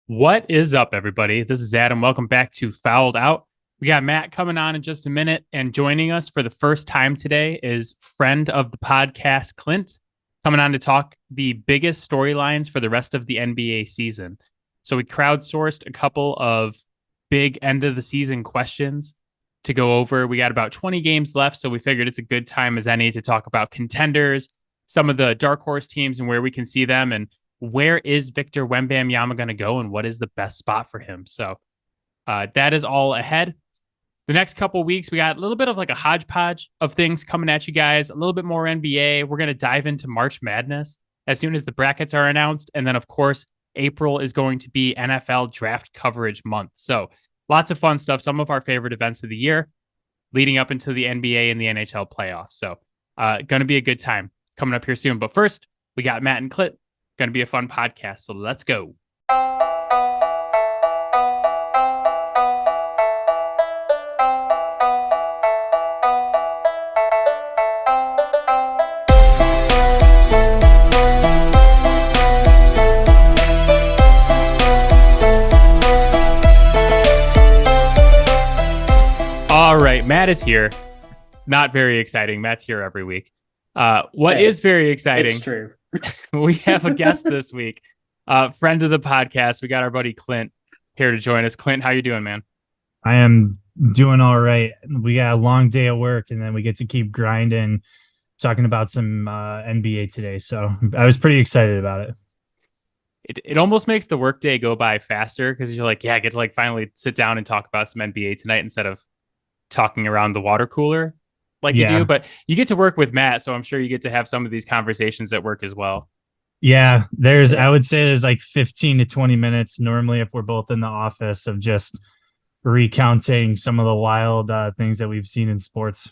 What is up, everybody? This is Adam. Welcome back to Fouled Out. We got Matt coming on in just a minute, and joining us for the first time today is friend of the podcast, Clint, coming on to talk the biggest storylines for the rest of the NBA season. So we crowdsourced a couple of big end of the season questions to go over. We got about 20 games left, so we figured it's a good time as any to talk about contenders, some of the dark horse teams and where we can see them, and where is Victor Wembamyama going to go and what is the best spot for him? So that is all ahead. The next couple of weeks, we got a little bit of like a hodgepodge of things coming at you guys, a little bit more NBA. We're going to dive into March Madness as soon as the brackets are announced. And then, of course, April is going to be NFL draft coverage month. So lots of fun stuff, some of our favorite events of the year leading up into the NBA and the NHL playoffs. So going to be a good time coming up here soon. But first, we got Matt and Clint. Going to be a fun podcast, so let's go. All right, Matt is here. Not very exciting. Matt's here every week. What is very exciting? It's true. We have a guest this week, friend of the podcast. We got our buddy Clint here to join us. Clint, how you doing, man? I am doing all right. We got a long day of work, and then we get to keep grinding, talking about some NBA today. So I was pretty excited about it. It almost makes the workday go by faster because you're like, yeah, I get to like finally sit down and talk about some NBA tonight instead of talking around the water cooler like you do. But you get to work with Matt, so I'm sure you get to have some of these conversations at work as well. Yeah, I would say there's like 15 to 20 minutes normally if we're both in the office of just recounting some of the wild things that we've seen in sports.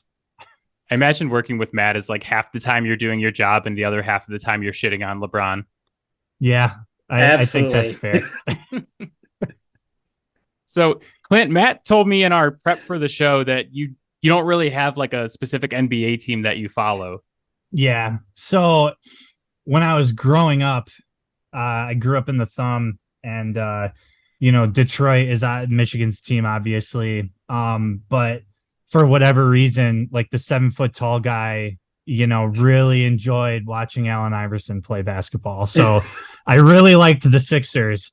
I imagine working with Matt is like half the time you're doing your job and the other half of the time you're shitting on LeBron. Yeah, I think that's fair. So Clint, Matt told me in our prep for the show that you don't really have like a specific NBA team that you follow. Yeah. So when I was growing up, I grew up in the Thumb, and Detroit is Michigan's team, obviously. But for whatever reason, like the 7-foot tall guy, really enjoyed watching Allen Iverson play basketball. So I really liked the Sixers.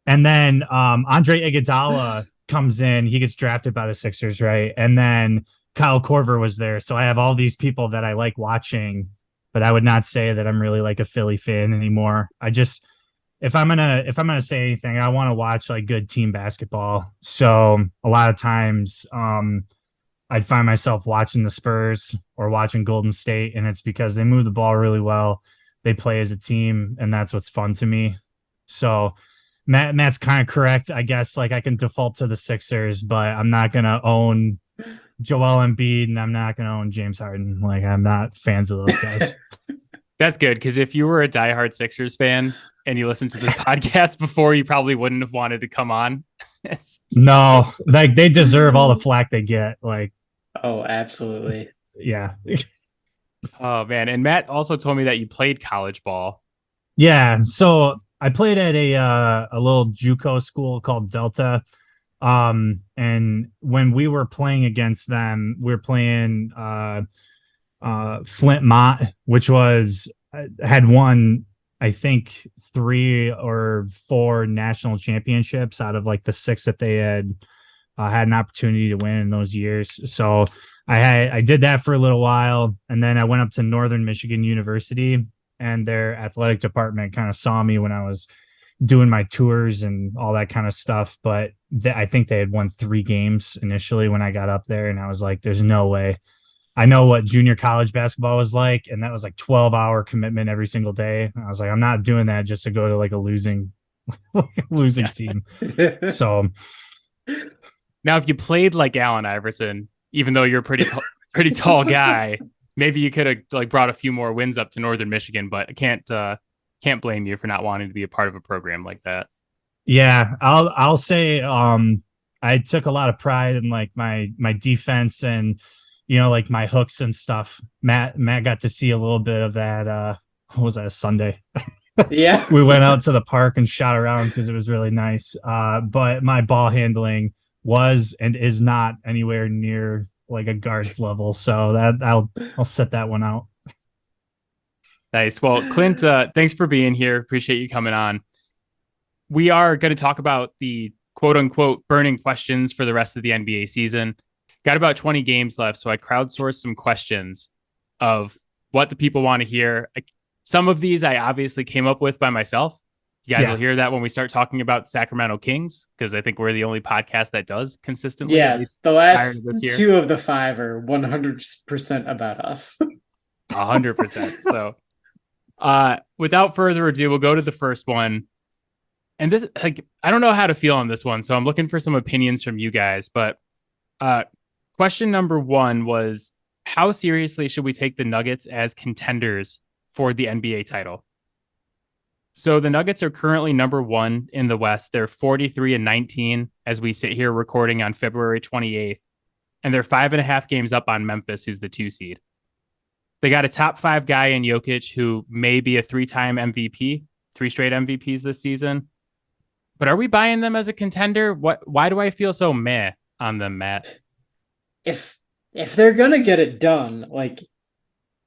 And then Andre Iguodala comes in. He gets drafted by the Sixers, right? And then Kyle Korver was there. So I have all these people that I like watching, but I would not say that I'm really like a Philly fan anymore. If I'm gonna say anything, I want to watch like good team basketball. So a lot of times I'd find myself watching the Spurs or watching Golden State, and it's because they move the ball really well. They play as a team, and that's what's fun to me. So Matt's kind of correct. I guess like I can default to the Sixers, but I'm not going to own Joel Embiid and I'm not going to own James Harden. Like I'm not fans of those guys. That's good. Cause if you were a diehard Sixers fan and you listened to this podcast before, you probably wouldn't have wanted to come on. No, like they deserve all the flack they get. Like, oh, absolutely. Yeah. Oh man. And Matt also told me that you played college ball. Yeah. So I played at a little JUCO school called Delta. And when we were playing against them, we were playing Flint Mott, which had won, I think, 3 or 4 national championships out of like the 6 that they had an opportunity to win in those years. So I did that for a little while, and then I went up to Northern Michigan University, and their athletic department kind of saw me when I was doing my tours and all that kind of stuff. But I think they had won 3 games initially when I got up there. And I was like, there's no way. I know what junior college basketball was like. And that was like 12-hour commitment every single day. And I was like, I'm not doing that just to go to like a losing team. So now, if you played like Allen Iverson, even though you're a pretty tall guy, maybe you could have like brought a few more wins up to Northern Michigan, but I can't blame you for not wanting to be a part of a program like that. Yeah, I'll say I took a lot of pride in like my defense and like my hooks and stuff. Matt got to see a little bit of that. What was that, Sunday? Yeah. We went out to the park and shot around because it was really nice. But my ball handling was and is not anywhere near like a guard's level. So that I'll set that one out. Nice. Well, Clint, thanks for being here. Appreciate you coming on. We are going to talk about the quote unquote burning questions for the rest of the NBA season. Got about 20 games left, so I crowdsourced some questions of what the people want to hear. Some of these I obviously came up with by myself. You guys will hear that when we start talking about Sacramento Kings, because I think we're the only podcast that does consistently. Yeah, at least the prior to last this year. 2 of the 5 are 100% about us. 100%. So without further ado, we'll go to the first one. And this, like, I don't know how to feel on this one, so I'm looking for some opinions from you guys. But question number 1 was, how seriously should we take the Nuggets as contenders for the NBA title? So the Nuggets are currently number 1 in the West. They're 43-19 as we sit here recording on February 28th. And they're 5.5 games up on Memphis, who's the 2 seed. They got a top 5 guy in Jokic, who may be a 3-time MVP, 3 straight MVPs this season. But are we buying them as a contender? Why do I feel so meh on them, Matt? If they're gonna get it done, like,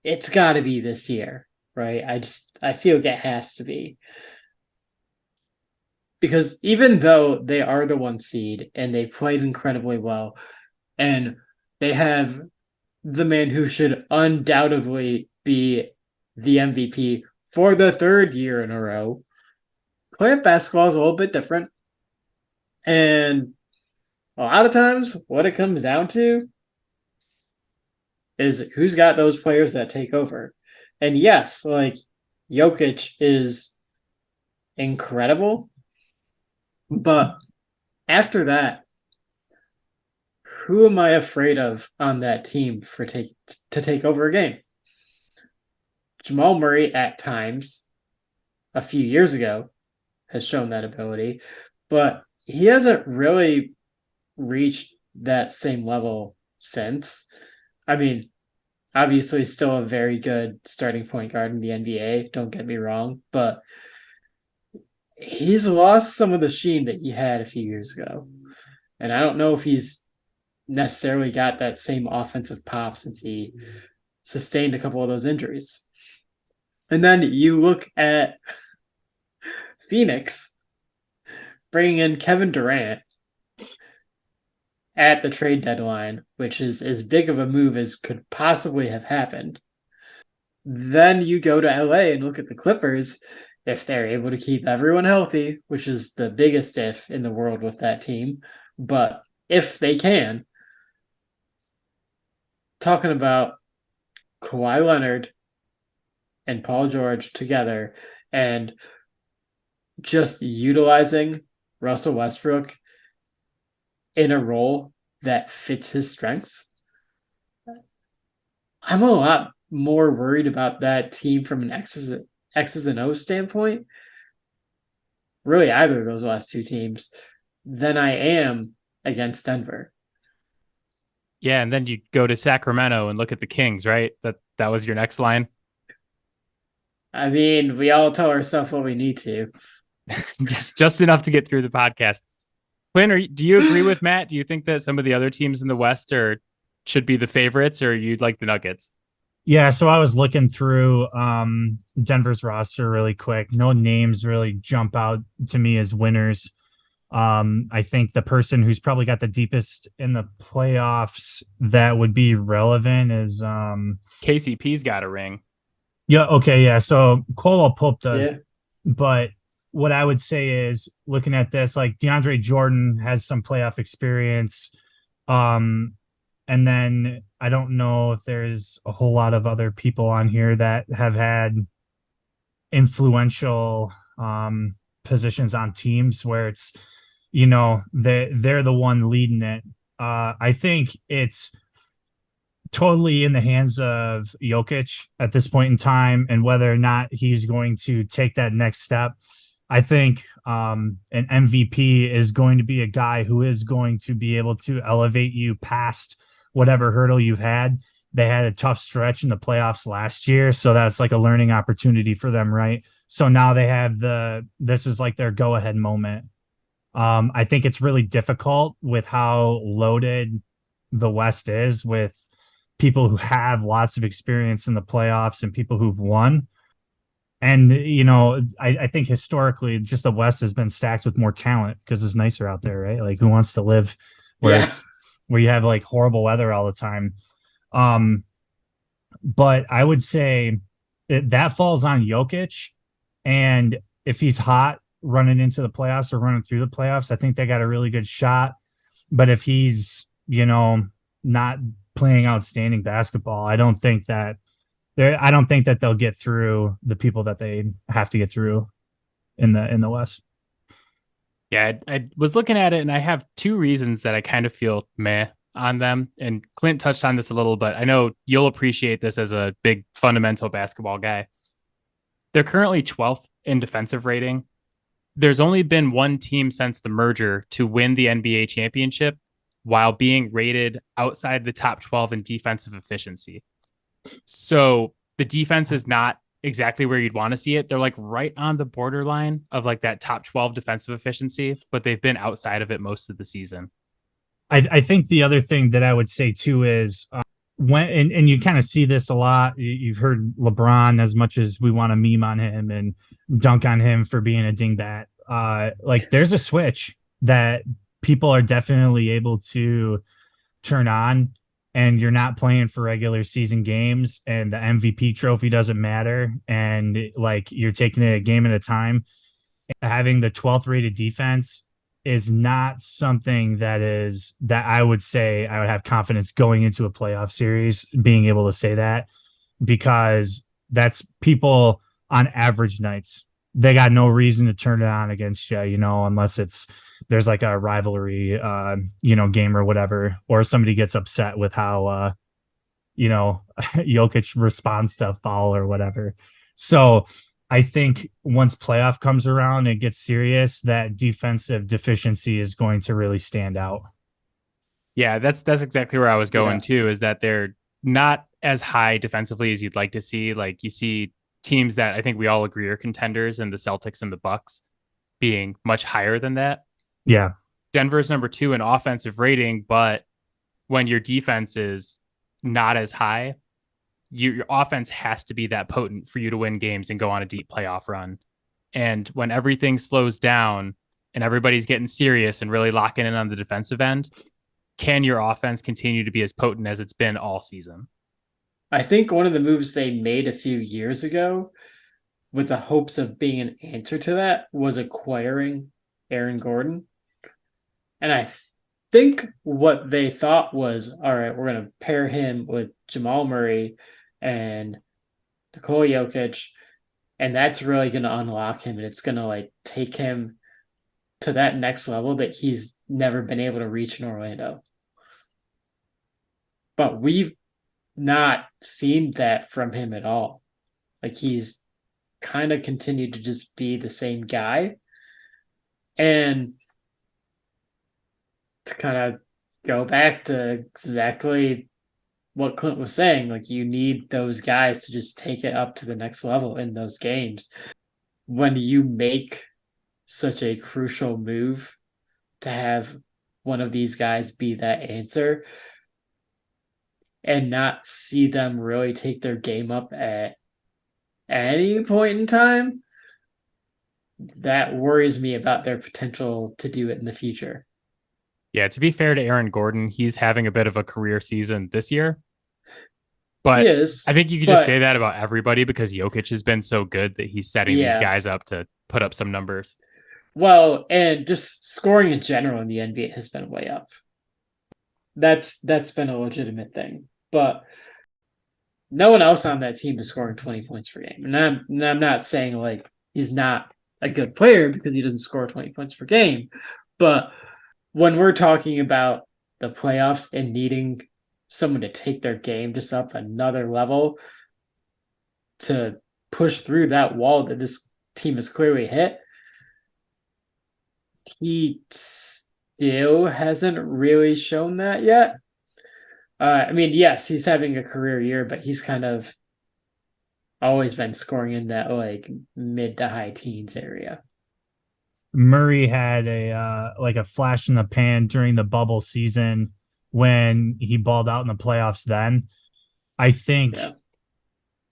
it's got to be this year, right? I feel like it has to be, because even though they are the 1 seed and they've played incredibly well, and they have the man who should undoubtedly be the MVP for the 3rd year in a row, playoff basketball is a little bit different. And a lot of times what it comes down to is who's got those players that take over. And yes, like, Jokic is incredible, but after that, who am I afraid of on that team to take over a game? Jamal Murray at times, a few years ago, has shown that ability, but he hasn't really reached that same level since. I mean, obviously still a very good starting point guard in the NBA, don't get me wrong, but he's lost some of the sheen that he had a few years ago. And I don't know if he's necessarily got that same offensive pop since he sustained a couple of those injuries. And then you look at Phoenix bringing in Kevin Durant at the trade deadline, which is as big of a move as could possibly have happened. Then you go to LA and look at the Clippers. If they're able to keep everyone healthy, which is the biggest if in the world with that team, but if they can, talking about Kawhi Leonard and Paul George together and just utilizing Russell Westbrook in a role that fits his strengths, I'm a lot more worried about that team from an X's and O's standpoint, really either of those last 2 teams, than I am against Denver. Yeah, and then you go to Sacramento and look at the Kings, right? That was your next line. I mean, we all tell ourselves what we need to. just enough to get through the podcast. Clint, do you agree with Matt? Do you think that some of the other teams in the West should be the favorites, or you'd like the Nuggets? Yeah, so I was looking through Denver's roster really quick. No names really jump out to me as winners. I think the person who's probably got the deepest in the playoffs that would be relevant is KCP's got a ring. Yeah, okay, yeah. So Colo Pope does, Yeah. but what I would say is, looking at this, like, DeAndre Jordan has some playoff experience. And then I don't know if there's a whole lot of other people on here that have had influential positions on teams where it's, they're the one leading it. I think it's totally in the hands of Jokic at this point in time, and whether or not he's going to take that next step. I think an MVP is going to be a guy who is going to be able to elevate you past whatever hurdle you've had. They had a tough stretch in the playoffs last year, so that's like a learning opportunity for them, right? So now they have this is like their go ahead moment. I think it's really difficult with how loaded the West is with people who have lots of experience in the playoffs and people who've won. And, I think historically, just the West has been stacked with more talent because it's nicer out there, right? Like, who wants to live where you have like horrible weather all the time? But I would say that falls on Jokic. And if he's hot running into the playoffs or running through the playoffs, I think they got a really good shot. But if he's, not playing outstanding basketball, I don't think that they'll get through the people that they have to get through in the West. Yeah, I was looking at it and I have two reasons that I kind of feel meh on them. And Clint touched on this a little, but I know you'll appreciate this as a big fundamental basketball guy. They're currently 12th in defensive rating. There's only been one team since the merger to win the NBA championship while being rated outside the top 12 in defensive efficiency. So the defense is not exactly where you'd want to see it. They're like right on the borderline of like that top 12 defensive efficiency, but they've been outside of it most of the season. I think the other thing that I would say too is when and you kind of see this a lot. You've heard LeBron, as much as we want to meme on him and dunk on him for being a dingbat. Like there's a switch that people are definitely able to turn on, and you're not playing for regular season games, and the MVP trophy doesn't matter, and like you're taking it a game at a time. Having the 12th rated defense is not something that I would say I would have confidence going into a playoff series being able to say that, because that's people on average nights. They got no reason to turn it on against you, unless there's like a rivalry, game or whatever, or somebody gets upset with how, Jokic responds to a foul or whatever. So I think once playoff comes around and gets serious, that defensive deficiency is going to really stand out. Yeah, that's exactly where I was going too, is that they're not as high defensively as you'd like to see. Like you see teams that I think we all agree are contenders, and the Celtics and the Bucks being much higher than that. Yeah. Denver's number 2 in offensive rating, but when your defense is not as high, your offense has to be that potent for you to win games and go on a deep playoff run. And when everything slows down and everybody's getting serious and really locking in on the defensive end, can your offense continue to be as potent as it's been all season? I think one of the moves they made a few years ago with the hopes of being an answer to that was acquiring Aaron Gordon. And I think what they thought was, all right, we're going to pair him with Jamal Murray and Nikola Jokic, and that's really going to unlock him, and it's going to like take him to that next level that he's never been able to reach in Orlando. But we've not seen that from him at all. Like he's kind of continued to just be the same guy. And to kind of go back to exactly what Clint was saying, like you need those guys to just take it up to the next level in those games. When you make such a crucial move to have one of these guys be that answer and not see them really take their game up at any point in time, that worries me about their potential to do it in the future. Yeah, to be fair to Aaron Gordon, he's having a bit of a career season this year. But I think you could just say that about everybody, because Jokic has been so good that he's setting these guys up to put up some numbers. Well, and just scoring in general in the NBA has been way up. That's been a legitimate thing. But no one else on that team is scoring 20 points per game. And I'm not saying like he's not a good player because he doesn't score 20 points per game. But when we're talking about the playoffs and needing someone to take their game just up another level to push through that wall that this team has clearly hit, he still hasn't really shown that yet. I mean, yes, he's having a career year, but he's kind of always been scoring in that like mid to high teens area. Murray had a flash in the pan during the bubble season when he balled out in the playoffs then. I think Yeah.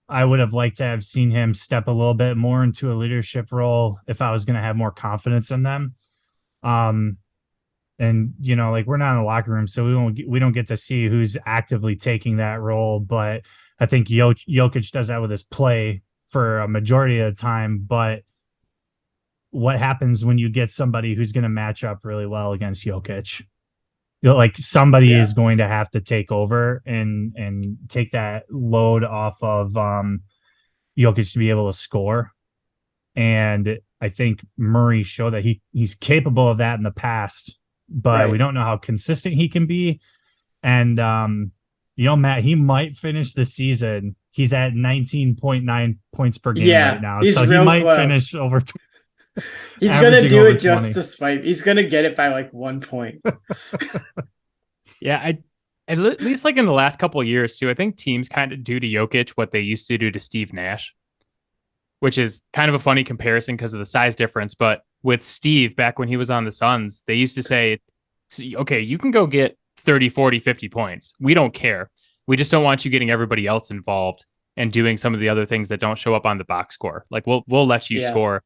I would have liked to have seen him step a little bit more into a leadership role if I was going to have more confidence in them. Um, and like we're not in the locker room, so we don't get to see who's actively taking that role. But I think Jokic does that with his play for a majority of the time. But what happens when you get somebody who's going to match up really well against Jokic? Like somebody Yeah. is going to have to take over and take that load off of Jokic to be able to score. And I think Murray showed that he's capable of that in the past, but we Right. don't know how consistent he can be. And Matt, he might finish the season. He's at 19.9 points per game right Yeah. now. He's So he real might finish close. over He's gonna averaging do over it just 20. to spite. He's gonna get it by like 1 point. Yeah, at least like in the last couple of years too, I think teams kind of do to Jokic what they used to do to Steve Nash, which is kind of a funny comparison because of the size difference. But with Steve, back when he was on the Suns, they used to say, okay, you can go get 30, 40, 50 points. We don't care. We just don't want you getting everybody else involved and doing some of the other things that don't show up on the box score. Like we'll let you Yeah. score.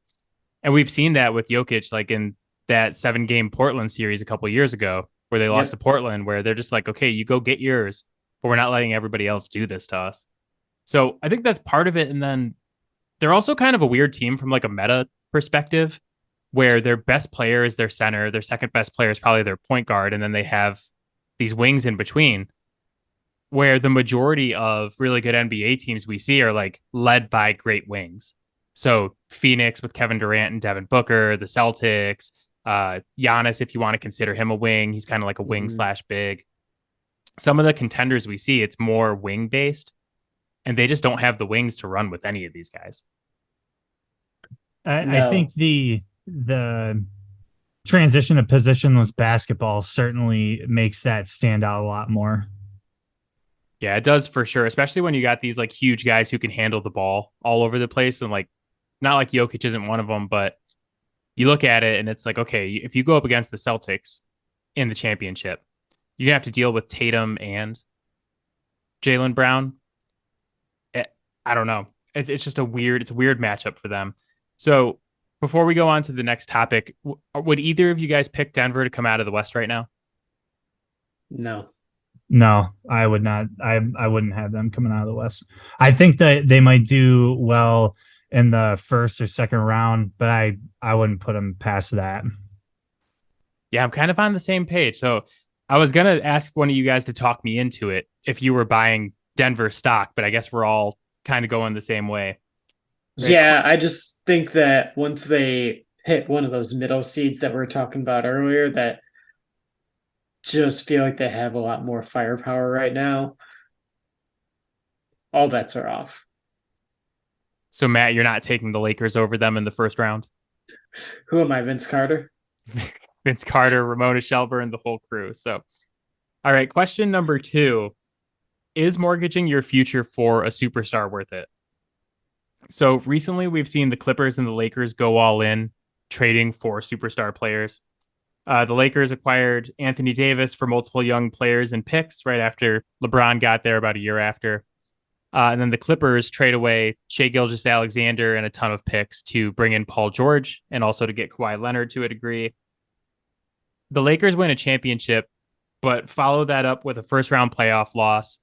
And we've seen that with Jokic, like in that 7-game Portland series a couple of years ago, where they lost to Portland, where they're just like, okay, you go get yours, but we're not letting everybody else do this to us. So I think that's part of it. And then they're also kind of a weird team from like a meta perspective, where their best player is their center, their second best player is probably their point guard, and then they have these wings in between, where the majority of really good NBA teams we see are like led by great wings. So Phoenix with Kevin Durant and Devin Booker, the Celtics, Giannis, if you want to consider him a wing, he's kind of like a wing slash big. Some of the contenders we see, it's more wing based, and they just don't have the wings to run with any of these guys. I think the transition to positionless basketball certainly makes that stand out a lot more. Yeah, it does for sure, especially when you got these like huge guys who can handle the ball all over the place. And like, not like Jokic isn't one of them, but you look at it and it's like, okay, if you go up against the Celtics in the championship, you're going to have to deal with Tatum and Jaylen Brown. I don't know. It's just a weird matchup for them. So before we go on to the next topic, would either of you guys pick Denver to come out of the West right now? No, I would not. I wouldn't have them coming out of the West. I think that they might do well in the first or second round, but I wouldn't put them past that. Yeah, I'm kind of on the same page. So I was going to ask one of you guys to talk me into it if you were buying Denver stock, but I guess we're all kind of going the same way. Right? Yeah, I just think that once they hit one of those middle seeds that we were talking about earlier, that just feel like they have a lot more firepower right now, all bets are off. So Matt, you're not taking the Lakers over them in the first round? Who am I, Vince Carter? Vince Carter, Ramona Shelburne, the whole crew. So, all right, question number 2. Is mortgaging your future for a superstar worth it? So recently we've seen the Clippers and the Lakers go all in trading for superstar players. The Lakers acquired Anthony Davis for multiple young players and picks right after LeBron got there about a year after. And then the Clippers trade away Shai Gilgeous-Alexander and a ton of picks to bring in Paul George and also to get Kawhi Leonard to a degree. The Lakers win a championship, but follow that up with a first-round playoff loss.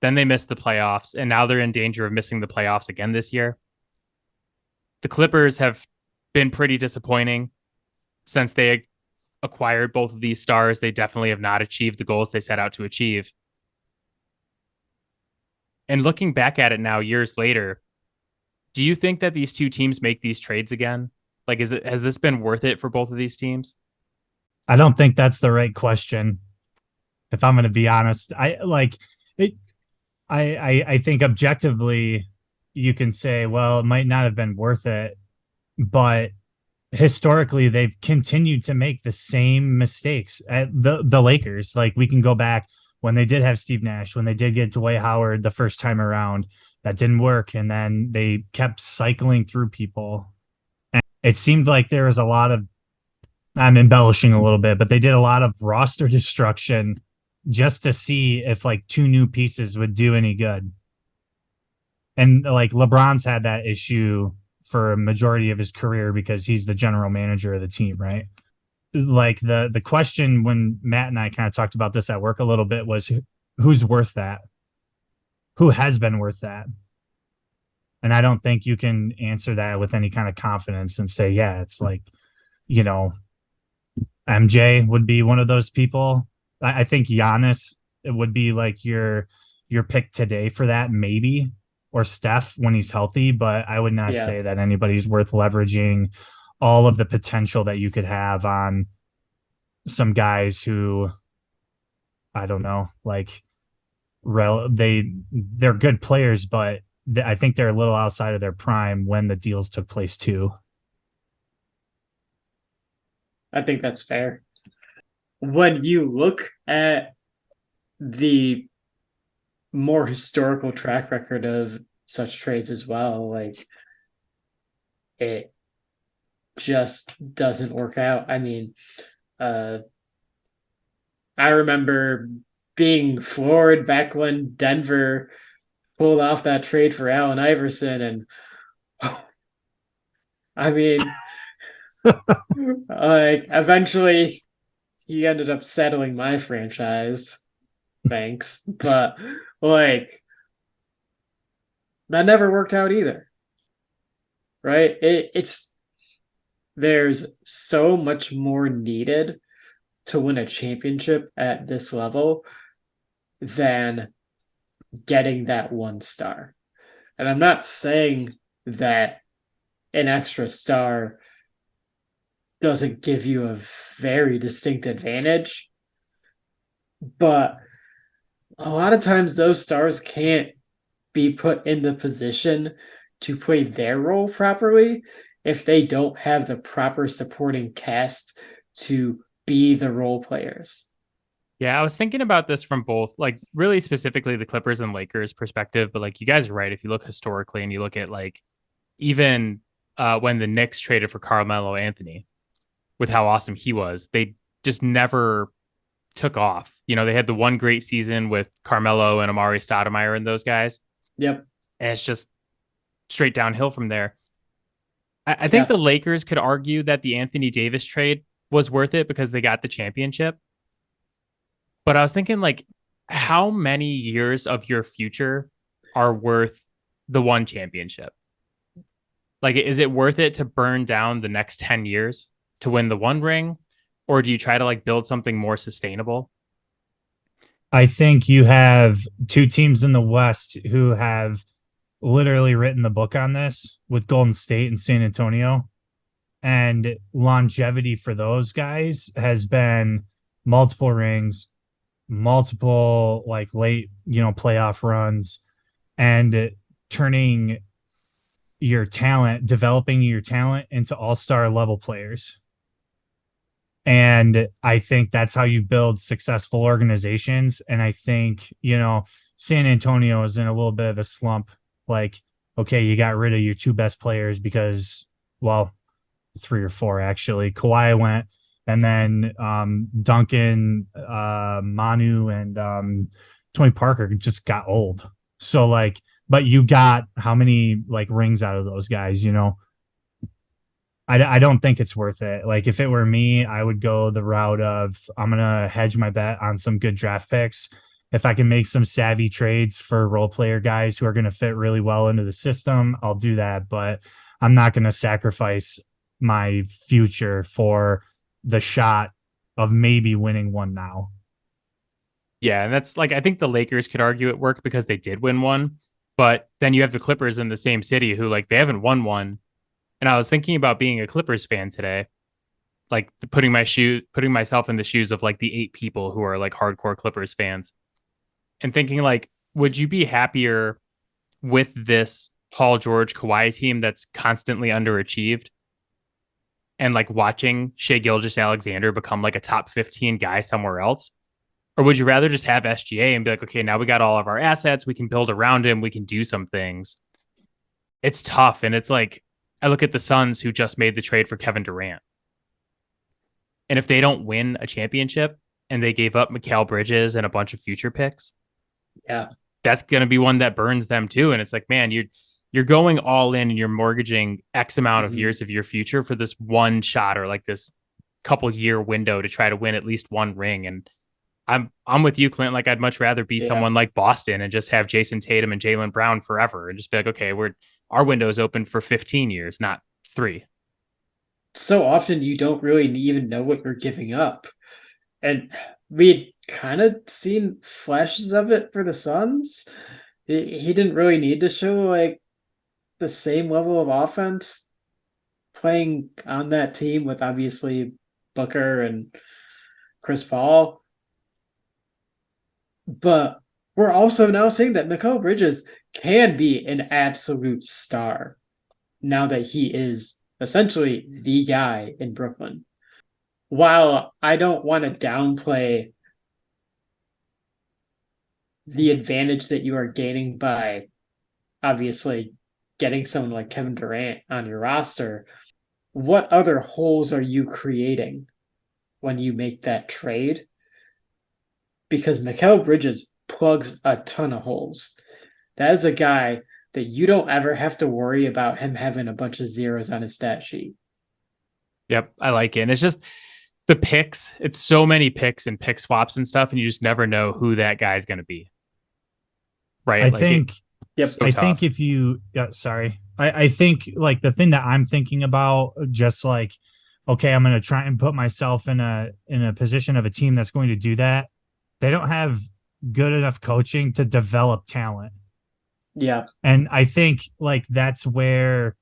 Then they missed the playoffs, and now they're in danger of missing the playoffs again this year. The Clippers have been pretty disappointing since they acquired both of these stars. They definitely have not achieved the goals they set out to achieve. And looking back at it now, years later, do you think that these two teams make these trades again? Like, has this been worth it for both of these teams? I don't think that's the right question. If I'm going to be honest, I think objectively you can say, well, it might not have been worth it, but historically they've continued to make the same mistakes at the Lakers. Like we can go back when they did have Steve Nash, when they did get Dwight Howard the first time around, that didn't work. And then they kept cycling through people. And it seemed like there was a lot of, I'm embellishing a little bit, but they did a lot of roster destruction just to see if like two new pieces would do any good. And like LeBron's had that issue for a majority of his career because he's the general manager of the team, right? Like the question when Matt and I kind of talked about this at work a little bit was who's worth that? Who has been worth that? And I don't think you can answer that with any kind of confidence and say, yeah, it's like, you know, MJ would be one of those people. I think Giannis it would be like your pick today for that, maybe, or Steph when he's healthy. But I would not say that anybody's worth leveraging all of the potential that you could have on some guys who, I don't know, like they're good players, but I think they're a little outside of their prime when the deals took place too. I think that's fair. When you look at the more historical track record of such trades as well, like it just doesn't work out. I mean, I remember being floored back when Denver pulled off that trade for Allen Iverson, and I mean, like eventually he ended up settling my franchise. Thanks, but like that never worked out either, right? It's there's so much more needed to win a championship at this level than getting that one star. And I'm not saying that an extra star doesn't give you a very distinct advantage, but a lot of times those stars can't be put in the position to play their role properly if they don't have the proper supporting cast to be the role players. Yeah, I was thinking about this from both, like really specifically the Clippers and Lakers perspective, but like you guys are right. If you look historically and you look at like even when the Knicks traded for Carmelo Anthony, with how awesome he was, they just never took off. You know, they had the one great season with Carmelo and Amari Stoudemire and those guys. Yep. And it's just straight downhill from there. I think the Lakers could argue that the Anthony Davis trade was worth it because they got the championship. But I was thinking, like, how many years of your future are worth the one championship? Like, is it worth it to burn down the next 10 years to win the one ring? Or do you try to like build something more sustainable? I think you have two teams in the West who have literally written the book on this with Golden State and San Antonio. And longevity for those guys has been multiple rings, multiple like late, playoff runs, and turning your talent, developing your talent into all-star level players. And I think that's how you build successful organizations. And I think, San Antonio is in a little bit of a slump. Like, okay, you got rid of your two best players because, well, three or four actually. Kawhi went, and then Duncan, Manu, and Tony Parker just got old. So like, but you got how many like rings out of those guys, I don't think it's worth it. Like if it were me, I would go the route of I'm going to hedge my bet on some good draft picks. If I can make some savvy trades for role player guys who are going to fit really well into the system, I'll do that. But I'm not going to sacrifice my future for the shot of maybe winning one now. Yeah. And that's like, I think the Lakers could argue it worked because they did win one, but then you have the Clippers in the same city who like, they haven't won one. And I was thinking about being a Clippers fan today, like putting myself in the shoes of like the 8 people who are like hardcore Clippers fans and thinking like, would you be happier with this Paul George Kawhi team that's constantly underachieved and like watching Shai Gilgeous-Alexander become like a top 15 guy somewhere else? Or would you rather just have SGA and be like, okay, now we got all of our assets, we can build around him, we can do some things. It's tough. And it's like, I look at the Suns who just made the trade for Kevin Durant. And if they don't win a championship and they gave up Mikal Bridges and a bunch of future picks, Yeah. that's going to be one that burns them too. And it's like, man, you're going all in and you're mortgaging X amount of years of your future for this one shot or like this couple year window to try to win at least one ring. And I'm with you, Clint. Like I'd much rather be someone like Boston and just have Jason Tatum and Jaylen Brown forever and just be like, okay, our window is open for 15 years, not 3. So often you don't really even know what you're giving up. And we kind of seen flashes of it for the Suns. He didn't really need to show like the same level of offense playing on that team with obviously Booker and Chris Paul. But we're also now seeing that Mikal Bridges can be an absolute star now that he is essentially the guy in Brooklyn. While I don't want to downplay the advantage that you are gaining by obviously getting someone like Kevin Durant on your roster, what other holes are you creating when you make that trade? Because Mikal Bridges plugs a ton of holes. That is a guy that you don't ever have to worry about him having a bunch of zeros on his stat sheet. Yep, I like it. And it's just the picks. It's so many picks and pick swaps and stuff, and you just never know who that guy's going to be. Right? I think if you, I think like the thing that I'm thinking about, just like, okay, I'm going to try and put myself in a position of a team that's going to do that. They don't have good enough coaching to develop talent. Yeah. And I think like that's where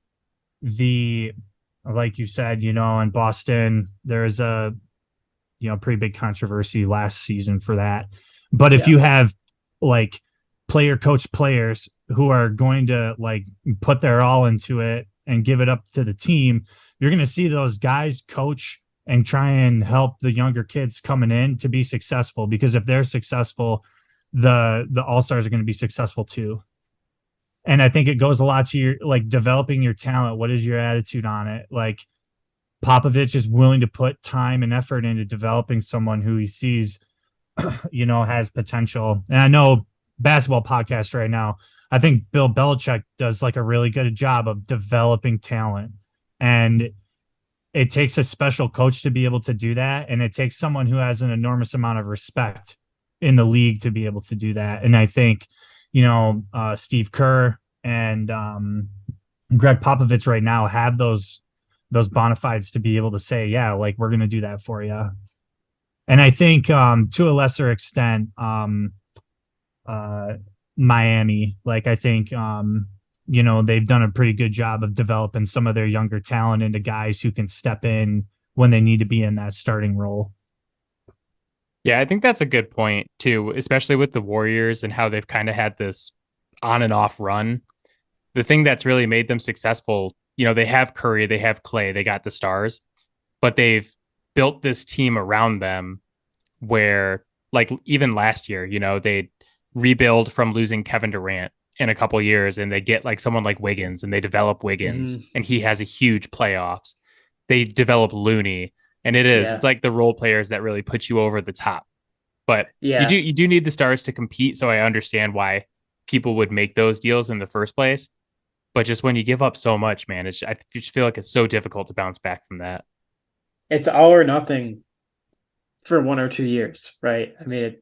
like you said, in Boston, there's a, pretty big controversy last season for that. But if you have like player coach players who are going to like put their all into it and give it up to the team, you're going to see those guys coach and try and help the younger kids coming in to be successful, because if they're successful, the all-stars are going to be successful too. And I think it goes a lot to your like developing your talent. What is your attitude on it? Like Popovich is willing to put time and effort into developing someone who he sees, has potential. And I know basketball podcast right now, I think Bill Belichick does like a really good job of developing talent. And it takes a special coach to be able to do that. And it takes someone who has an enormous amount of respect in the league to be able to do that. And I think, Steve Kerr and Greg Popovich right now have those bona fides to be able to say, yeah, like we're going to do that for you. And I think to a lesser extent, Miami, like I think, they've done a pretty good job of developing some of their younger talent into guys who can step in when they need to be in that starting role. Yeah, I think that's a good point too, especially with the Warriors and how they've kind of had this on and off run. The thing that's really made them successful, they have Curry, they have Clay, they got the stars, but they've built this team around them where, like, even last year, they rebuild from losing Kevin Durant in a couple years, and they get like someone like Wiggins, and they develop Wiggins, and he has a huge playoffs. They develop Looney, and it's like the role players that really put you over the top. But you do need the stars to compete. So I understand why people would make those deals in the first place. But just when you give up so much, man, I just feel like it's so difficult to bounce back from that. It's all or nothing for 1 or 2 years, right? I mean,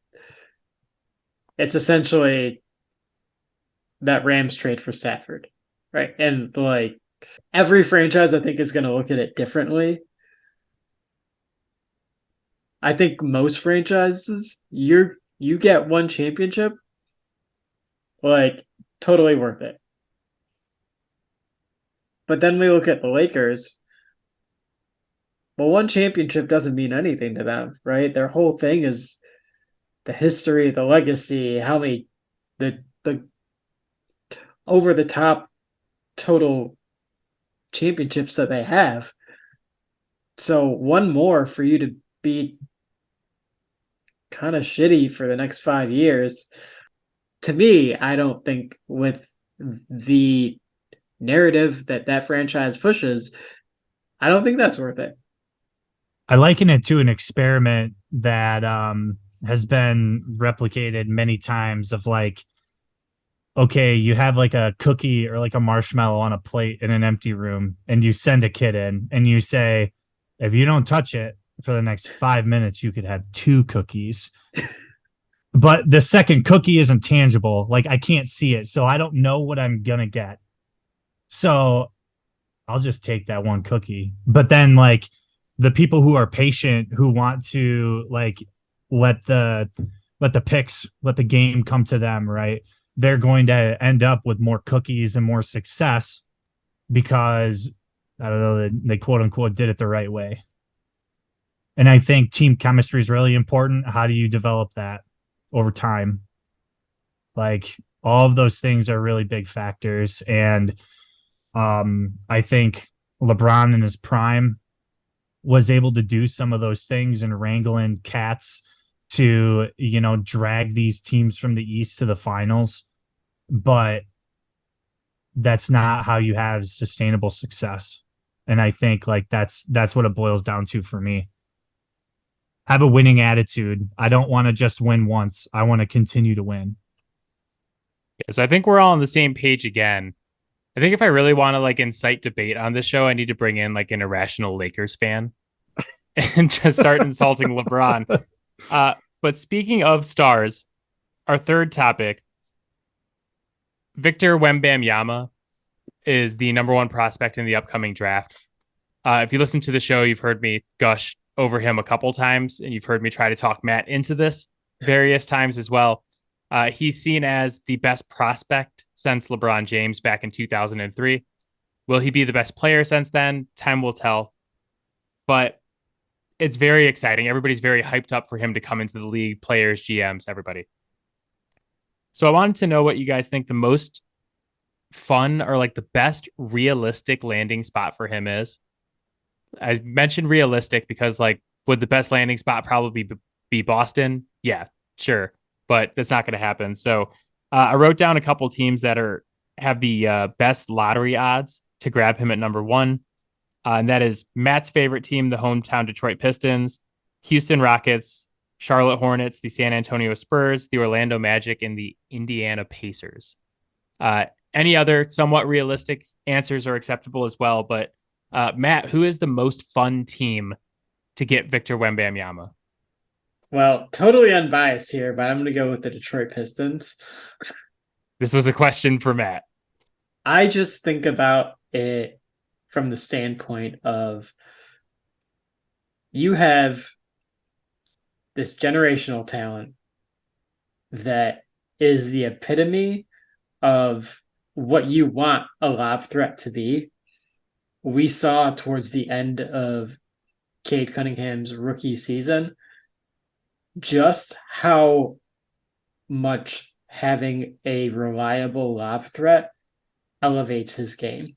it's essentially that Rams trade for Stafford, right? And like every franchise, I think, is going to look at it differently. I think most franchises, you get one championship, like totally worth it. But then we look at the Lakers. Well, one championship doesn't mean anything to them, right? Their whole thing is the history, the legacy, how many the over the top total championships that they have. So one more for you to be kind of shitty for the next 5 years. To me, I don't think with the narrative that franchise pushes, I don't think that's worth it. I liken it to an experiment that has been replicated many times of like, okay, you have like a cookie or like a marshmallow on a plate in an empty room, and you send a kid in and you say, if you don't touch it for the next 5 minutes, you could have 2 cookies. But the second cookie isn't tangible. Like I can't see it. So I don't know what I'm going to get. So I'll just take that one cookie. But then like the people who are patient, who want to like let the let the game come to them, right? They're going to end up with more cookies and more success because I don't know, they quote unquote did it the right way. And I think team chemistry is really important. How do you develop that over time? Like all of those things are really big factors. And I think LeBron in his prime was able to do some of those things and wrangle in cats to, you know, drag these teams from the East to the finals. But that's not how you have sustainable success. And I think like that's what it boils down to for me. Have a winning attitude. I don't want to just win once. I want to continue to win. Yeah, so I think we're all on the same page again. I think if I really want to like incite debate on this show, I need to bring in like an irrational Lakers fan and just start insulting LeBron. But speaking of stars, our third topic, Victor Wembamyama is the number one prospect in the upcoming draft. If you listen to the show, you've heard me gush over him a couple times, and you've heard me try to talk Matt into this various times as well. He's seen as the best prospect since LeBron James back in 2003. Will he be the best player since then? Time will tell. But it's very exciting. Everybody's very hyped up for him to come into the league, players, GMs, everybody. So I wanted to know what you guys think the most fun or like the best realistic landing spot for him is. I mentioned realistic because like would the best landing spot probably be Boston? Yeah, sure. But that's not going to happen. So I wrote down a couple teams that have the best lottery odds to grab him at number one. And that is Matt's favorite team, the hometown Detroit Pistons, Houston Rockets, Charlotte Hornets, the San Antonio Spurs, the Orlando Magic, and the Indiana Pacers. Any other somewhat realistic answers are acceptable as well. But Matt, who is the most fun team to get Victor Wembamyama? Well, totally unbiased here, but I'm going to go with the Detroit Pistons. This was a question for Matt. I just think about it from the standpoint of you have this generational talent that is the epitome of what you want a lob threat to be. We saw towards the end of Cade Cunningham's rookie season just how much having a reliable lob threat elevates his game.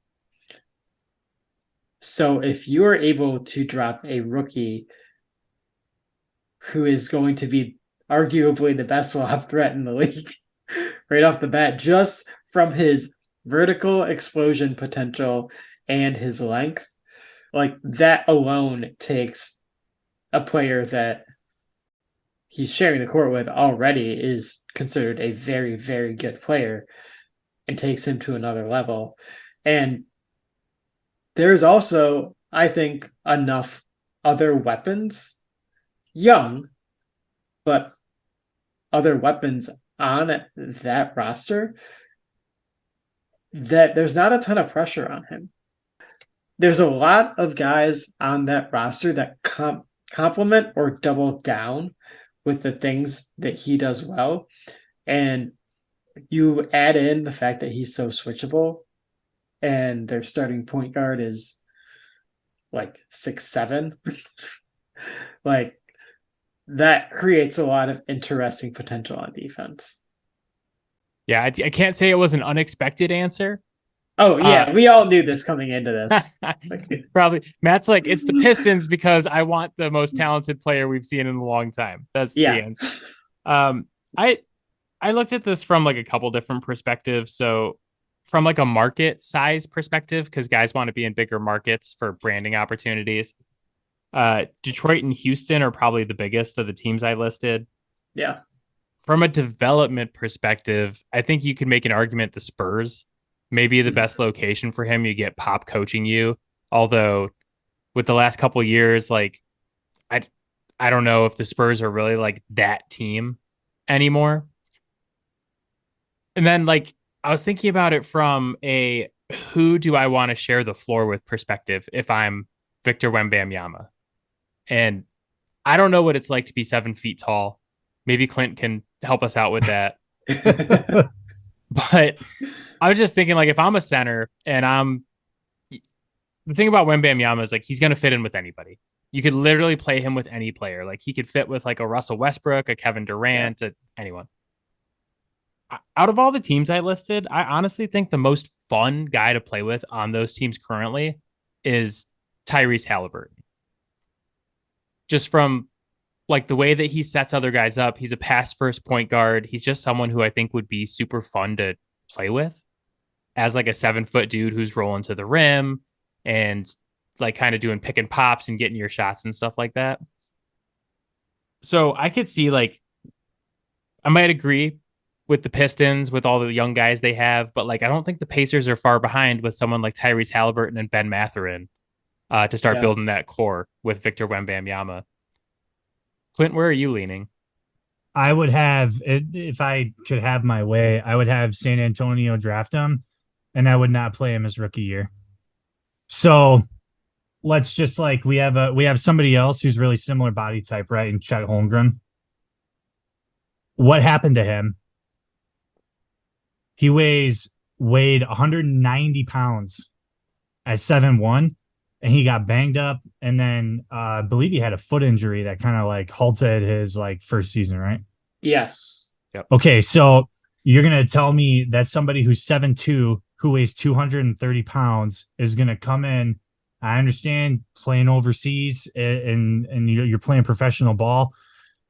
So if you are able to drop a rookie who is going to be arguably the best lob threat in the league right off the bat, just from his vertical explosion potential and his length, like that alone takes a player that he's sharing the court with already is considered a very, very good player and takes him to another level. And there's also, I think, enough other weapons, young, but other weapons on that roster that there's not a ton of pressure on him. There's a lot of guys on that roster that complement or double down with the things that he does well. And you add in the fact that he's so switchable and their starting point guard is like 6'7". Like that creates a lot of interesting potential on defense. Yeah, I can't say it was an unexpected answer, Oh yeah, we all knew this coming into this. Probably Matt's like, it's the Pistons because I want the most talented player we've seen in a long time. That's the answer. I looked at this from like a couple different perspectives. So from like a market size perspective, because guys want to be in bigger markets for branding opportunities. Detroit and Houston are probably the biggest of the teams I listed. Yeah. From a development perspective, I think you could make an argument the Spurs may be the best location for him. You get Pop coaching you. Although with the last couple of years, like I don't know if the Spurs are really like that team anymore. And then like I was thinking about it from a who do I want to share the floor with perspective if I'm Victor Wembamyama. And I don't know what it's like to be 7 feet tall. Maybe Clint can help us out with that. But I was just thinking, like, if I'm a center and the thing about Wembanyama is like he's going to fit in with anybody. You could literally play him with any player. Like he could fit with like a Russell Westbrook, a Kevin Durant, anyone. Out of all the teams I listed, I honestly think the most fun guy to play with on those teams currently is Tyrese Halliburton. Just from like the way that he sets other guys up, he's a pass first point guard. He's just someone who I think would be super fun to play with as like a 7-foot dude who's rolling to the rim and like kind of doing pick and pops and getting your shots and stuff like that. So I could see like, I might agree with the Pistons with all the young guys they have, but like, I don't think the Pacers are far behind with someone like Tyrese Halliburton and Ben Mathurin to start building that core with Victor Wembamyama. Clint, where are you leaning? I would have, if I could have my way, I would have San Antonio draft him, and I would not play him his rookie year. So let's just like we have somebody else who's really similar body type, right? And Chet Holmgren. What happened to him? He weighed 190 pounds at 7'1", and he got banged up, and then I believe he had a foot injury that kind of like halted his like first season, right? Yes. Yep. Okay, so you're gonna tell me that somebody who's 7'2", who weighs 230 pounds, is gonna come in. I understand playing overseas and you're playing professional ball.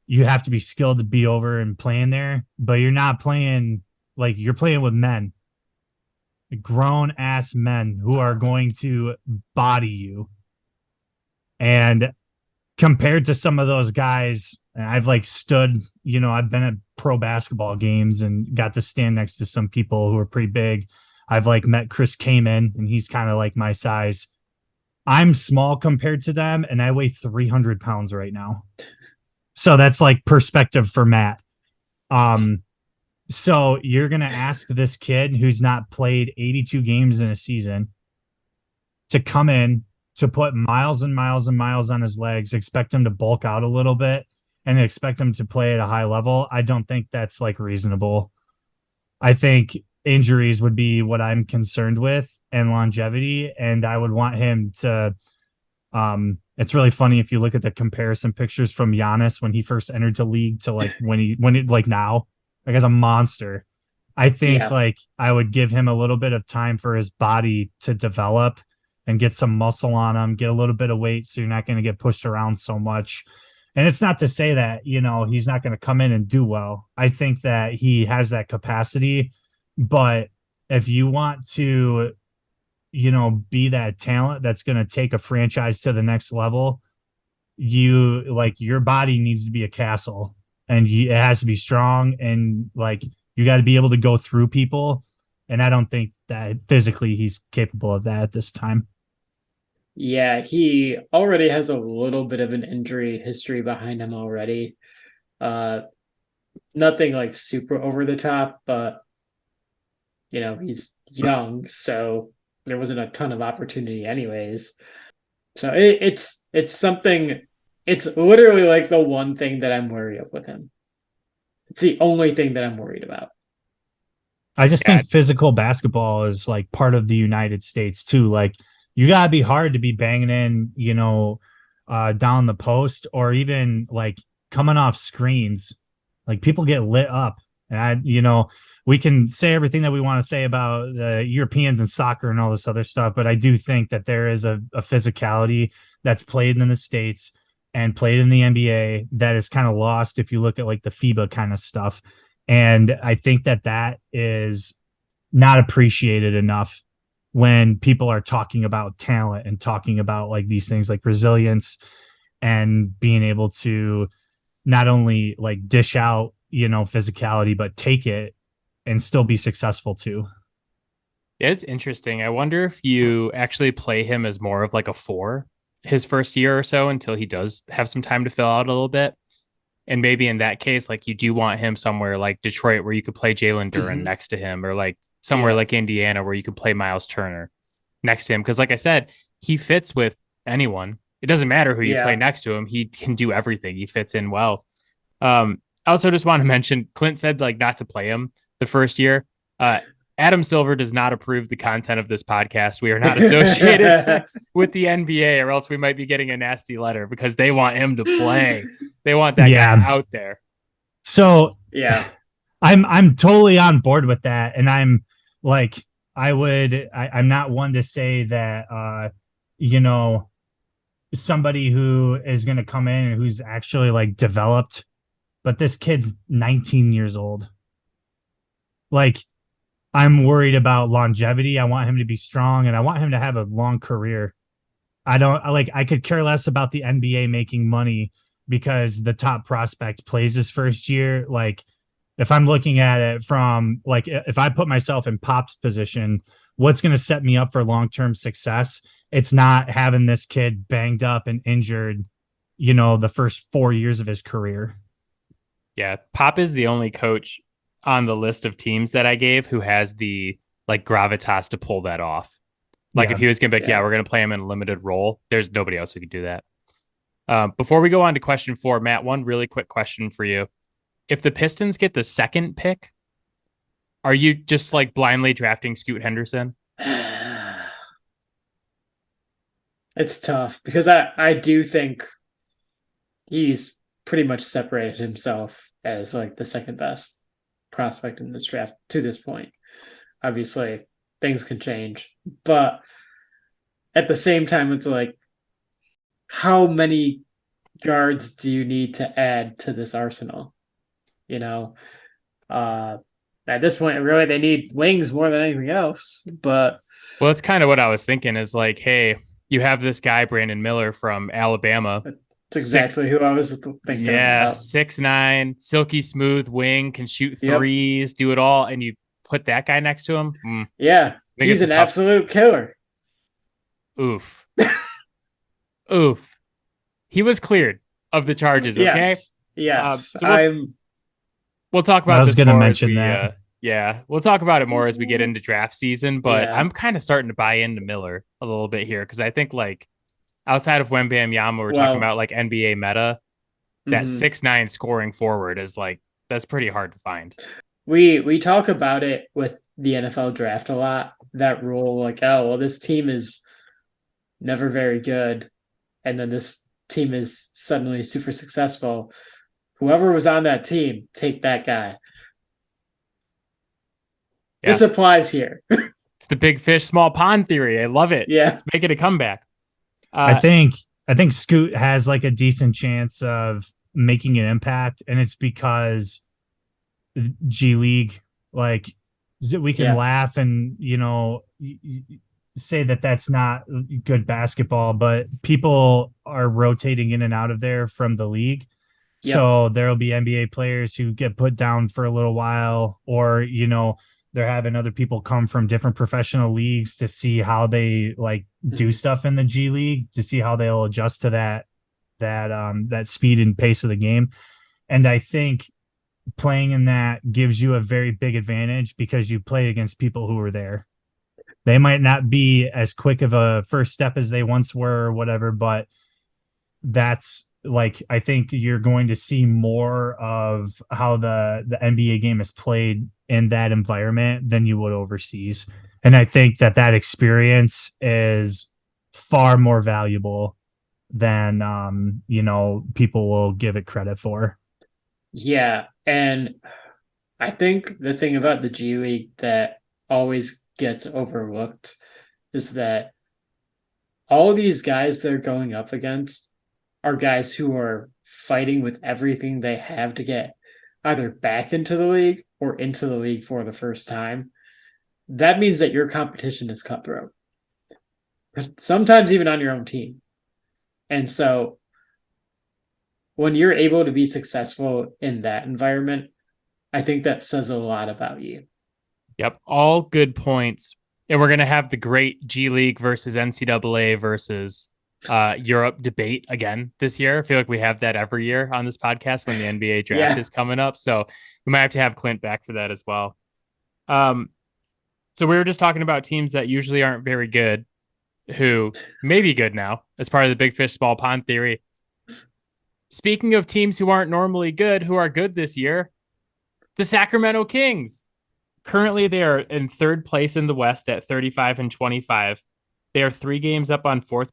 You have to be skilled to be over and playing there, but you're not playing like you're playing with men. Grown ass men who are going to body you. And compared to some of those guys, I've like stood, I've been at pro basketball games and got to stand next to some people who are pretty big. I've like met Chris Kaman, and he's kind of like my size. I'm small compared to them, and I weigh 300 pounds right now. So that's like perspective for Matt. So you're going to ask this kid who's not played 82 games in a season to come in, to put miles and miles and miles on his legs, expect him to bulk out a little bit, and expect him to play at a high level. I don't think that's like reasonable. I think injuries would be what I'm concerned with, and longevity. And I would want him to, it's really funny if you look at the comparison pictures from Giannis when he first entered the league to like when it like now, like as a monster. I think like I would give him a little bit of time for his body to develop and get some muscle on him, get a little bit of weight, so you're not going to get pushed around so much. And it's not to say that, he's not going to come in and do well. I think that he has that capacity, but if you want to, be that talent that's going to take a franchise to the next level, your body needs to be a castle, and it has to be strong, and like you got to be able to go through people. And I don't think that physically he's capable of that at this time. Yeah, he already has a little bit of an injury history behind him already. Nothing like super over the top, but he's young, so there wasn't a ton of opportunity anyways. So it's something. It's literally like the one thing that I'm worried of with him. It's the only thing that I'm worried about. I just think physical basketball is like part of the United States too. Like you gotta be hard to be banging in, down the post, or even like coming off screens. Like people get lit up And we can say everything that we want to say about the Europeans and soccer and all this other stuff, but I do think that there is a physicality that's played in the States and played in the NBA that is kind of lost if you look at like the FIBA kind of stuff. And I think that is not appreciated enough when people are talking about talent and talking about like these things like resilience and being able to not only like dish out, physicality, but take it and still be successful too. Yeah, it's interesting. I wonder if you actually play him as more of like a 4 his first year or so until he does have some time to fill out a little bit. And maybe in that case, like you do want him somewhere like Detroit where you could play Jalen Duren next to him, or like somewhere like Indiana where you could play Miles Turner next to him. Because like I said, he fits with anyone. It doesn't matter who you play next to him. He can do everything. He fits in well. I also just want to mention, Clint said like not to play him the first year. Adam Silver does not approve the content of this podcast. We are not associated with the NBA, or else we might be getting a nasty letter because they want him to play. They want that guy out there. So I'm totally on board with that. And I'm like, I'm not one to say that, somebody who is going to come in and who's actually like developed, but this kid's 19 years old. Like, I'm worried about longevity. I want him to be strong and I want him to have a long career. I could care less about the NBA making money because the top prospect plays his first year. Like, if I'm looking at it from like, if I put myself in Pop's position, what's going to set me up for long-term success? It's not having this kid banged up and injured, the first 4 years of his career. Yeah. Pop is the only coach on the list of teams that I gave who has the like gravitas to pull that off. Like if he was going to be like, we're going to play him in a limited role, there's nobody else who could do that. Before we go on to question 4, Matt, one really quick question for you. If the Pistons get the second pick, are you just like blindly drafting Scoot Henderson? It's tough because I do think he's pretty much separated himself as like the second best prospect in this draft to this point. Obviously, things can change, but at the same time, it's like, how many guards do you need to add to this arsenal? At this point, really, they need wings more than anything else. But well, that's kind of what I was thinking. Is like, hey, you have this guy Brandon Miller from Alabama. That's exactly who I was thinking. Yeah, 6'9", silky smooth wing, can shoot threes, do it all, and you put that guy next to him. Yeah, he's an absolute killer. Oof. Oof. He was cleared of the charges. Okay. Yes. So we'll talk about. I was going to mention that. We'll talk about it more as we get into draft season. But I'm kind of starting to buy into Miller a little bit here because I think like outside of Wembamyama, we're talking about like NBA meta. That 6'9" scoring forward is like that's pretty hard to find. We talk about it with the NFL draft a lot. That rule, like, oh well, this team is never very good, and then this team is suddenly super successful. Whoever was on that team, take that guy. Yeah. This applies here. It's the big fish, small pond theory. I love it. Yeah, let's make it a comeback. I think Scoot has like a decent chance of making an impact, and it's because G League, like, we can laugh and say that that's not good basketball, but people are rotating in and out of there from the league. Yep. So there'll be NBA players who get put down for a little while, or they're having other people come from different professional leagues to see how they like do stuff in the G League, to see how they'll adjust to that speed and pace of the game. And I think playing in that gives you a very big advantage because you play against people who are there. They might not be as quick of a first step as they once were or whatever, but that's like, I think you're going to see more of how the NBA game is played in that environment than you would overseas. And I think that experience is far more valuable than, people will give it credit for. Yeah. And I think the thing about the G League that always gets overlooked is that all these guys they're going up against are guys who are fighting with everything they have to get either back into the league or into the league for the first time. That means that your competition is cutthroat, sometimes even on your own team. And so when you're able to be successful in that environment, I think that says a lot about you. Yep. All good points. And we're going to have the great G League versus NCAA versus Europe debate again this year. I feel like we have that every year on this podcast when the NBA draft is coming up. So we might have to have Clint back for that as well. So we were just talking about teams that usually aren't very good, who may be good now as part of the big fish, small pond theory. Speaking of teams who aren't normally good, who are good this year, the Sacramento Kings. Currently, they are in third place in the West at 35-25. They are 3 games up on fourth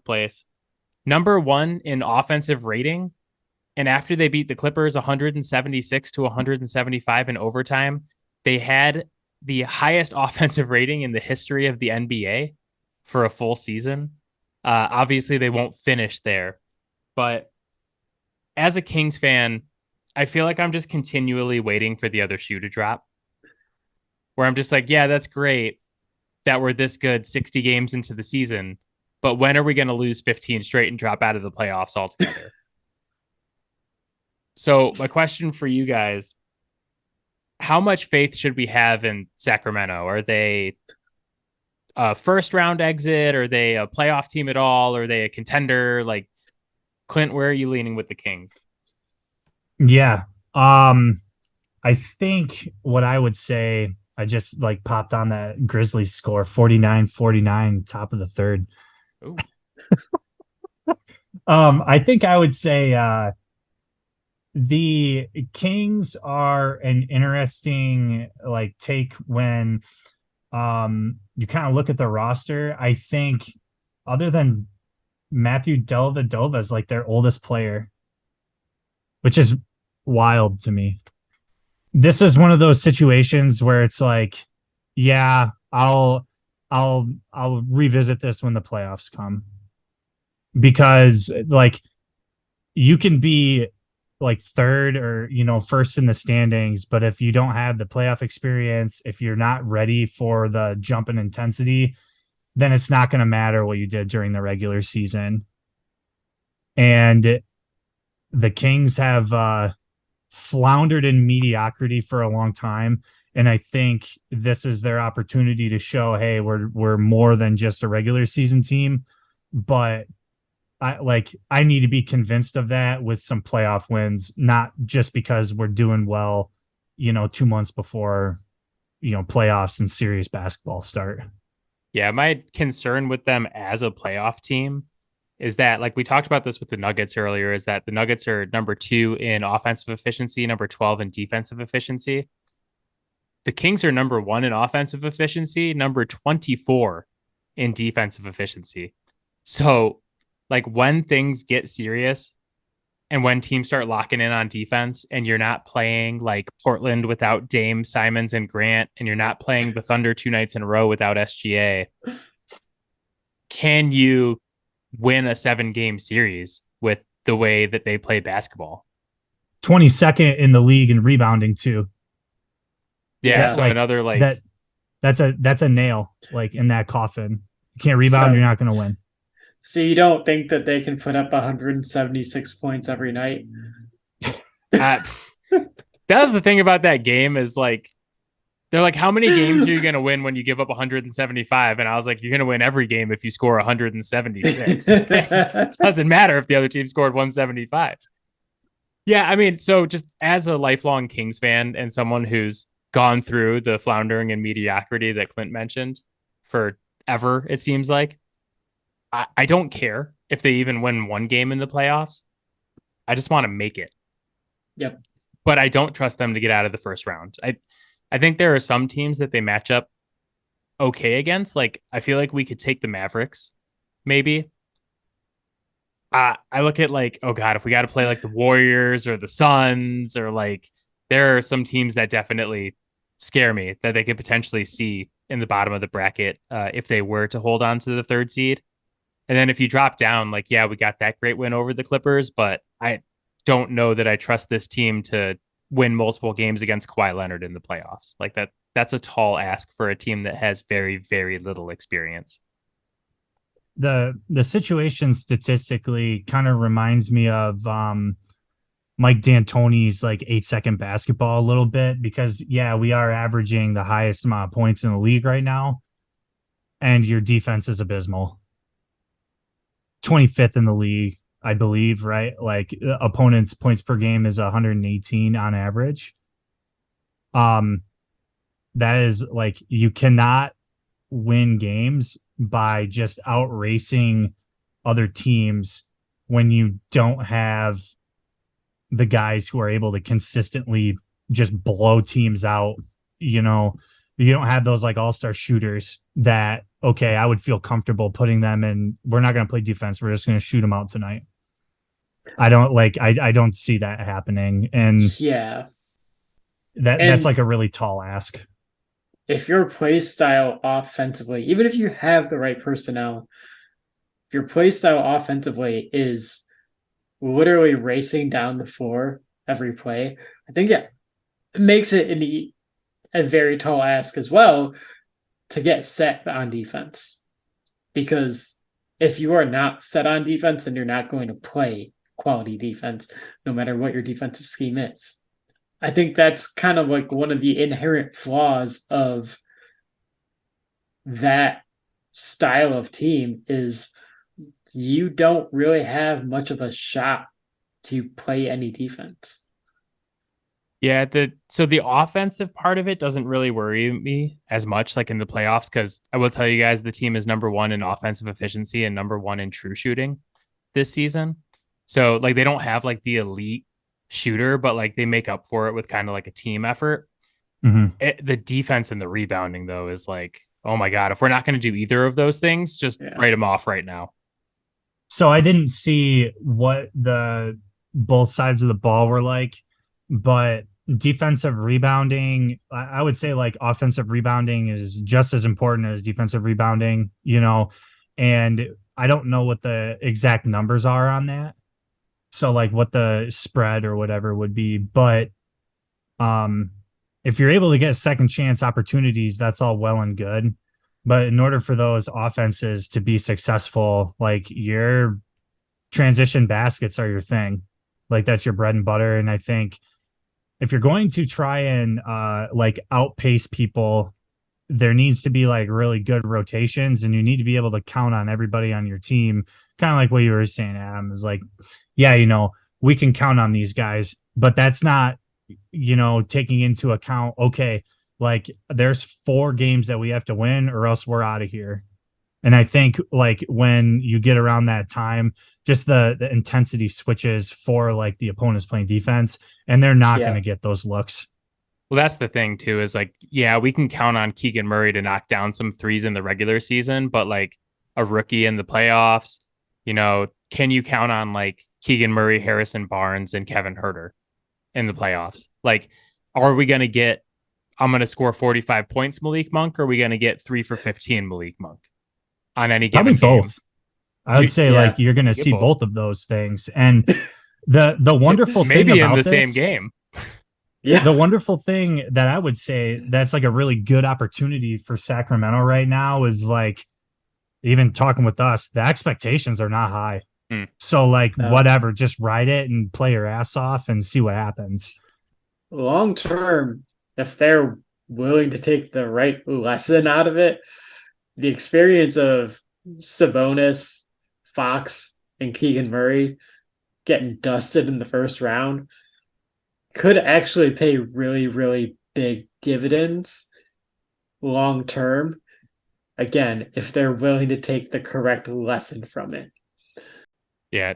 place. Number 1 in offensive rating. And after they beat the Clippers 176-175 in overtime, they had the highest offensive rating in the history of the NBA for a full season. Obviously, they won't finish there. But as a Kings fan, I feel like I'm just continually waiting for the other shoe to drop. Where I'm just like, yeah, that's great that we're this good 60 games into the season. But when are we going to lose 15 straight and drop out of the playoffs altogether? So my question for you guys, how much faith should we have in Sacramento? Are they a first round exit? Are they a playoff team at all? Are they a contender? Like, Clint, where are you leaning with the Kings? Yeah. I think what I would say, I just like popped on that Grizzlies score 49-49, top of the third. I think I would say the Kings are an interesting like take when you kind of look at the roster. I think other than Matthew Dellavedova is like their oldest player, which is wild to me. This is one of those situations where it's like, yeah, I'll revisit this when the playoffs come. Because like you can be like third or first in the standings, but if you don't have the playoff experience, if you're not ready for the jump in intensity, then it's not going to matter what you did during the regular season. And the Kings have floundered in mediocrity for a long time, and I think this is their opportunity to show, hey, we're more than just a regular season team. But I need to be convinced of that with some playoff wins, not just because we're doing well 2 months before playoffs and serious basketball start. Yeah, my concern with them as a playoff team is that, like we talked about this with the Nuggets earlier, is that the Nuggets are number 2 in offensive efficiency, number 12 in defensive efficiency. The Kings are number 1 in offensive efficiency, number 24 in defensive efficiency. So, like, when things get serious and when teams start locking in on defense and you're not playing like Portland without Dame, Simons, and Grant, and you're not playing the Thunder 2 nights in a row without SGA, can you win a 7-game series with the way that they play basketball? 22nd in the league in rebounding too. Yeah, so like, another like that's a nail like in that coffin. You can't rebound, you're not going to win. So you don't think that they can put up 176 points every night? That was the thing about that game is like, they're like, how many games are you going to win when you give up 175? And I was like, you're going to win every game if you score 176. It doesn't matter if the other team scored 175. Yeah, I mean, so just as a lifelong Kings fan and someone who's gone through the floundering and mediocrity that Clint mentioned forever, it seems like, I don't care if they even win one game in the playoffs. I just want to make it. Yep. But I don't trust them to get out of the first round. I think there are some teams that they match up okay against. Like, I feel like we could take the Mavericks, maybe. I look at like, oh God, if we got to play like the Warriors or the Suns or like there are some teams that definitely scare me that they could potentially see in the bottom of the bracket if they were to hold on to the third seed. And then if you drop down, like, yeah, we got that great win over the Clippers, but I don't know that I trust this team to win multiple games against Kawhi Leonard in the playoffs. Like that's a tall ask for a team that has very, very little experience. The situation statistically kind of reminds me of Mike D'Antoni's like 8-second basketball a little bit, because yeah, we are averaging the highest amount of points in the league right now, and your defense is abysmal. 25th in the league, I believe, right? Like opponents' points per game is 118 on average. That is like, you cannot win games by just outracing other teams when you don't have the guys who are able to consistently just blow teams out. You know, you don't have those like all-star shooters that, okay, I would feel comfortable putting them in. We're not going to play defense. We're just going to shoot them out tonight. I don't see that happening. And yeah, that's like a really tall ask. If your play style offensively, even if you have the right personnel, if your play style offensively is literally racing down the floor every play, I think it makes it a very tall ask as well to get set on defense. Because if you are not set on defense, then you're not going to play quality defense, no matter what your defensive scheme is. I think that's kind of like one of the inherent flaws of that style of team is you don't really have much of a shot to play any defense. Yeah, the offensive part of it doesn't really worry me as much, like in the playoffs, because I will tell you guys the team is number one in offensive efficiency and number one in true shooting this season. So like they don't have like the elite shooter, but like they make up for it with kind of like a team effort. The defense and the rebounding though is like, oh my God, if we're not going to do either of those things, just write them off right now. So I didn't see what the both sides of the ball were like, but defensive rebounding, I would say like offensive rebounding is just as important as defensive rebounding, you know, and I don't know what the exact numbers are on that. So like what the spread or whatever would be, but if you're able to get second chance opportunities, that's all well and good. But in order for those offenses to be successful, like your transition baskets are your thing. Like that's your bread and butter. And I think if you're going to try and like outpace people, there needs to be like really good rotations, and you need to be able to count on everybody on your team. Kind of like what you were saying, Adam, is like, yeah, you know, we can count on these guys, but that's not, you know, taking into account, okay, like there's 4 games that we have to win or else we're out of here. And I think like when you get around that time, just the intensity switches for like the opponents playing defense, and they're not going to get those looks. Well, that's the thing too, is like, yeah, we can count on Keegan Murray to knock down some threes in the regular season, but like a rookie in the playoffs, you know, can you count on like Keegan Murray, Harrison Barnes, and Kevin Huerter in the playoffs? Like, are we going to get, I'm going to score 45 points, Malik Monk, or are we going to get 3 for 15 Malik Monk on any given game? Both. I would say like you're going to see both of those things. And the wonderful thing about in the this, same game. Yeah. The wonderful thing that I would say that's like a really good opportunity for Sacramento right now is like, even talking with us, the expectations are not high. So like whatever, just ride it and play your ass off and see what happens. Long term, if they're willing to take the right lesson out of it, the experience of Sabonis, Fox, and Keegan Murray getting dusted in the first round could actually pay really, really big dividends long term. Again, if they're willing to take the correct lesson from it. Yeah,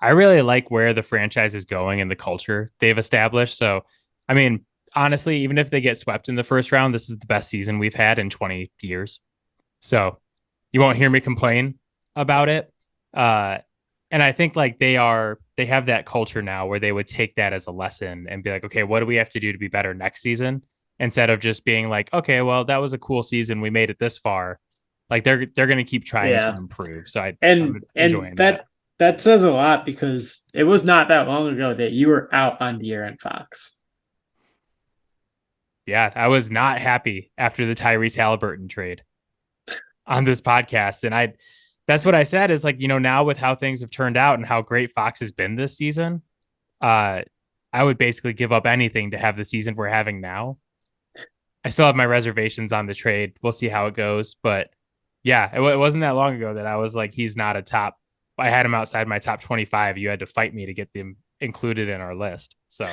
I really like where the franchise is going and the culture they've established. So, I mean, honestly, even if they get swept in the first round, this is the best season we've had in 20 years. So you won't hear me complain about it. And I think like they are they have that culture now where they would take that as a lesson and be like, okay, what do we have to do to be better next season? Instead of just being like, okay, well, that was a cool season. We made it this far. Like they're going to keep trying to Yeah. improve. So I'm And enjoying that. that says a lot because it was not that long ago that you were out on De'Aaron Fox. Yeah, I was not happy after the Tyrese Halliburton trade on this podcast. And that's what I said is like, now with how things have turned out and how great Fox has been this season, I would basically give up anything to have the season we're having now. I still have my reservations on the trade. We'll see how it goes. But yeah, it wasn't that long ago that I was like, he's not a top. I had him outside my top 25. You had to fight me to get them included in our list. So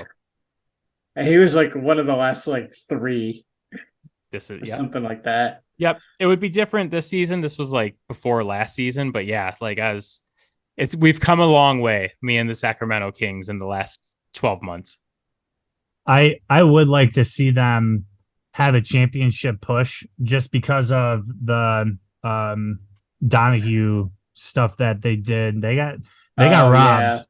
And he was like one of the last like 3 this is something like that. Yep. It would be different this season. This was like before last season. But yeah, like we've come a long way, me and the Sacramento Kings in the last 12 months. I would like to see them have a championship push just because of the Donahue stuff that they did. They got robbed. Yeah.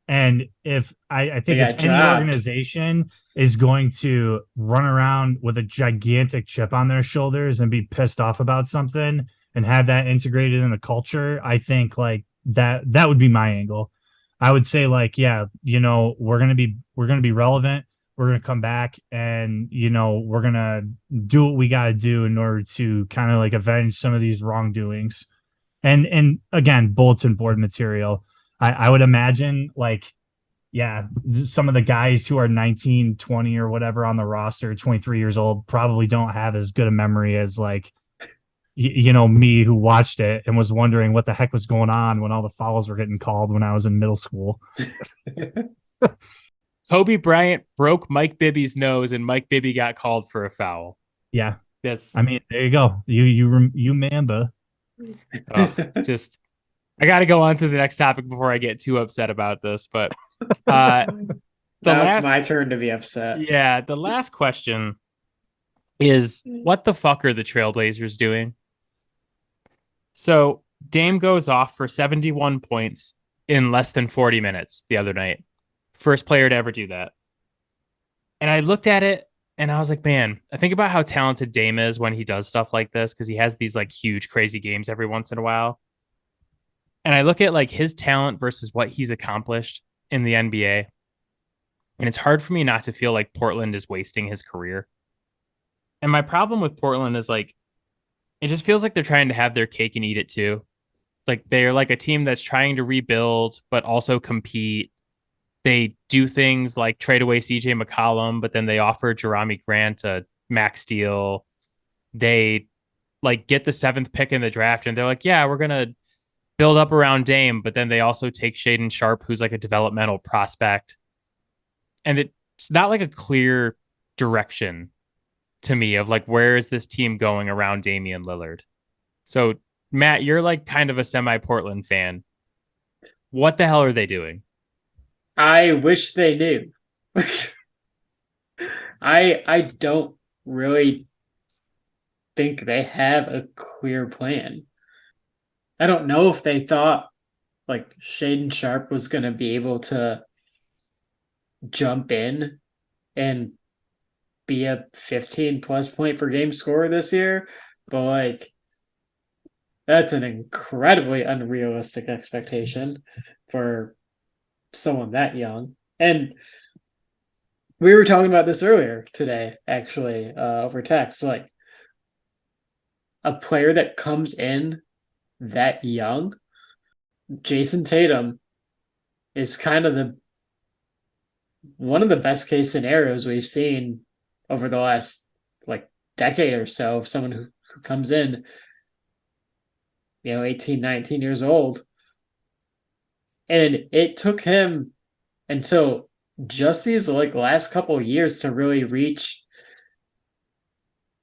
And if I think if any organization is going to run around with a gigantic chip on their shoulders and be pissed off about something and have that integrated in the culture, I think like that would be my angle. I would say like, yeah, we're gonna be relevant. We're gonna come back and we're gonna do what we gotta do in order to kind of like avenge some of these wrongdoings. And again, bulletin board material. I would imagine like, yeah, some of the guys who are 19, 20 or whatever on the roster, 23 years old, probably don't have as good a memory as like, me who watched it and was wondering what the heck was going on when all the fouls were getting called when I was in middle school. Kobe Bryant broke Mike Bibby's nose and Mike Bibby got called for a foul. Yeah. Yes. I mean, there you go. You Mamba. Just I got to go on to the next topic before I get too upset about this. But now it's my turn to be upset. Yeah, the last question is, what the fuck are the Trailblazers doing? So Dame goes off for 71 points in less than 40 minutes the other night. First player to ever do that. And I looked at it and I was like, man, I think about how talented Dame is when he does stuff like this because he has these like huge, crazy games every once in a while. And I look at like his talent versus what he's accomplished in the NBA. And it's hard for me not to feel like Portland is wasting his career. And my problem with Portland is like, it just feels like they're trying to have their cake and eat it too. Like they're like a team that's trying to rebuild, but also compete. They do things like trade away CJ McCollum, but then they offer Jerami Grant a max deal. They like get the 7th pick in the draft and they're like, yeah, we're going to build up around Dame, but then they also take Shaedon Sharpe, who's like a developmental prospect. And it's not like a clear direction to me of like, where is this team going around Damian Lillard? So Matt, you're like kind of a semi-Portland fan. What the hell are they doing? I wish they knew. I don't really think they have a clear plan. I don't know if they thought like Shaedon Sharpe was going to be able to jump in and be a 15 plus point per game scorer this year, but like that's an incredibly unrealistic expectation for someone that young. And we were talking about this earlier today, actually, over text. Like a player that comes in that young, Jason Tatum is kind of one of the best case scenarios we've seen over the last like decade or so of someone who comes in, 18, 19 years old. And it took him until just these like last couple of years to really reach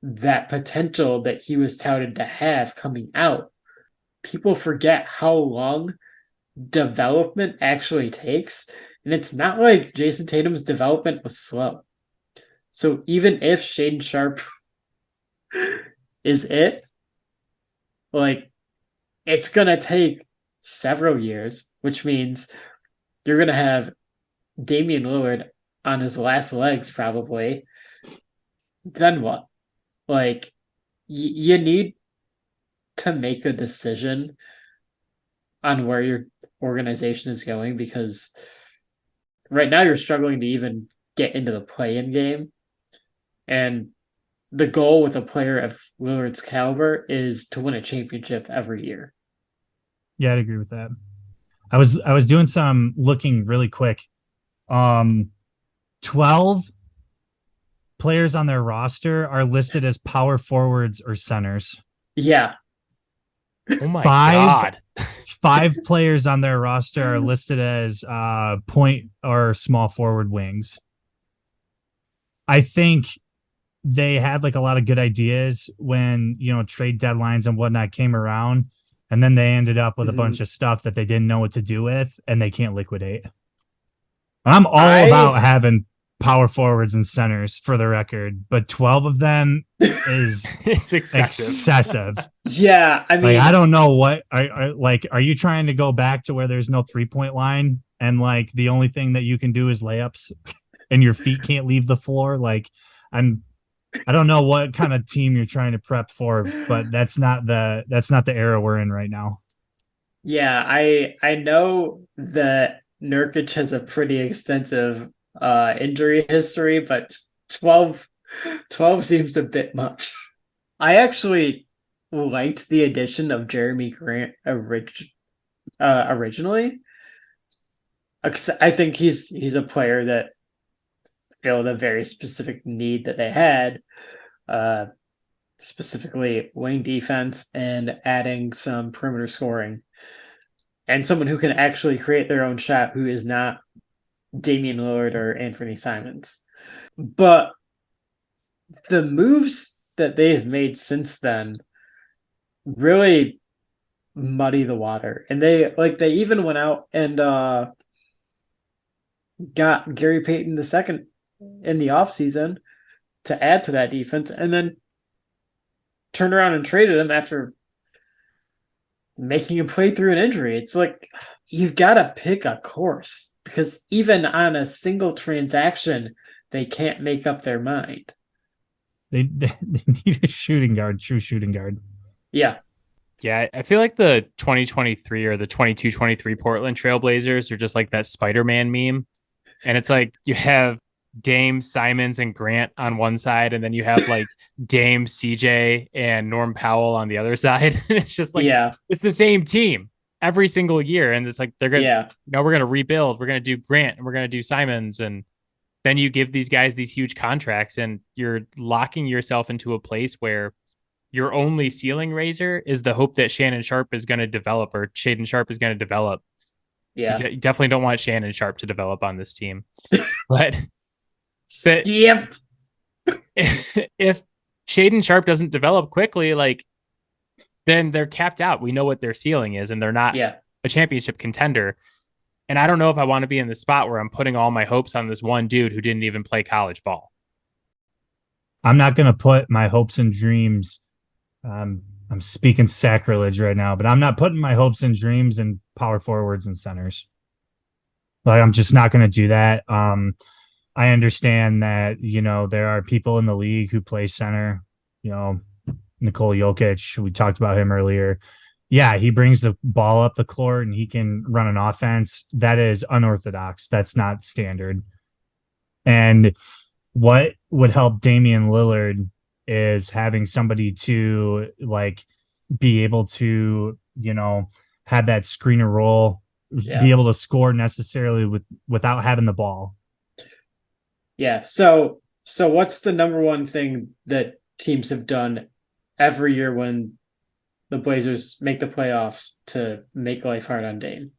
that potential that he was touted to have coming out. People forget how long development actually takes. And it's not like Jason Tatum's development was slow. So even if Shaedon Sharpe is it, like, it's going to take several years, which means you're going to have Damian Lillard on his last legs probably. Then what? Like, you need to make a decision on where your organization is going, because right now you're struggling to even get into the play-in game. And the goal with a player of Lillard's caliber is to win a championship every year. Yeah, I'd agree with that. I was doing some looking really quick. 12 players on their roster are listed as power forwards or centers. Yeah. Oh my God. 5 players on their roster are listed as point or small forward wings. I think they had like a lot of good ideas when, trade deadlines and whatnot came around, and then they ended up with a bunch of stuff that they didn't know what to do with and they can't liquidate. I'm all about having power forwards and centers, for the record, but 12 of them is it's excessive. Yeah, I mean, like, I don't know what are you trying to go back to where there's no 3-point line and like the only thing that you can do is layups and your feet can't leave the floor? Like, I don't know what kind of team you're trying to prep for, but that's not the era we're in right now. Yeah, I know that Nurkic has a pretty extensive injury history, but 12 seems a bit much. I actually liked the addition of Jeremy Grant originally. I think he's a player that filled a very specific need that they had, specifically wing defense and adding some perimeter scoring, and someone who can actually create their own shot, who is not Damian Lillard or Anthony Simons. But the moves that they've made since then really muddy the water. And they even went out and got Gary Payton II in the offseason to add to that defense, and then turned around and traded him after making him play through an injury. It's like, you've got to pick a course, because even on a single transaction, they can't make up their mind. They need a shooting guard, true shooting guard. Yeah. Yeah, I feel like the 2023 or the 22-23 Portland Trailblazers are just like that Spider-Man meme. And it's like you have Dame, Simons, and Grant on one side, and then you have like Dame, CJ, and Norm Powell on the other side. It's just like, it's the same team every single year. And it's like, they're going to, we're going to rebuild. We're going to do Grant and we're going to do Simons. And then you give these guys these huge contracts and you're locking yourself into a place where your only ceiling raiser is the hope that Shannon Sharp is going to develop, or Shaedon Sharp is going to develop. Yeah. You definitely don't want Shannon Sharp to develop on this team. But yep. If Shaedon Sharp doesn't develop quickly, like, then they're capped out. We know what their ceiling is, and they're not a championship contender. And I don't know if I want to be in the spot where I'm putting all my hopes on this one dude who didn't even play college ball. I'm not going to put my hopes and dreams. I'm speaking sacrilege right now, but I'm not putting my hopes and dreams in power forwards and centers. Like, I'm just not going to do that. I understand that, there are people in the league who play center, Nikola Jokic, we talked about him earlier. Yeah, he brings the ball up the court and he can run an offense. That is unorthodox. That's not standard. And what would help Damian Lillard is having somebody to like be able to, have that screener role, be able to score necessarily without having the ball. Yeah. So what's the number one thing that teams have done every year when the Blazers make the playoffs to make life hard on Dame?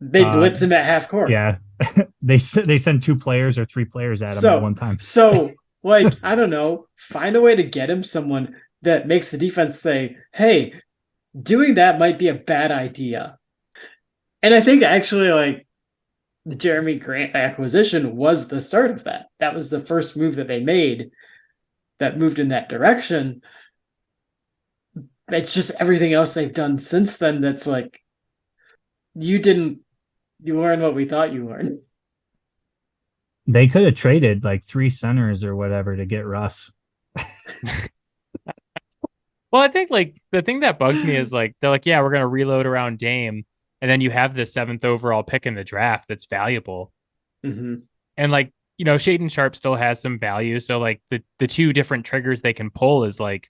They blitz him at half court. Yeah. they send 2 players or 3 players at him at one time. So, like, I don't know, find a way to get him someone that makes the defense say, hey, doing that might be a bad idea. And I think actually, like, the Jeremy Grant acquisition was the start of that. That was the first move that they made that moved in that direction. It's just everything else they've done since then that's like, you didn't You weren't what we thought you were. They could have traded like 3 centers or whatever to get Russ. Well, I think like the thing that bugs me is like they're like, yeah, we're gonna reload around Dame, and then you have the 7th overall pick in the draft that's valuable, Mm-hmm. and like Shaden Sharp still has some value. So like the two different triggers they can pull is like,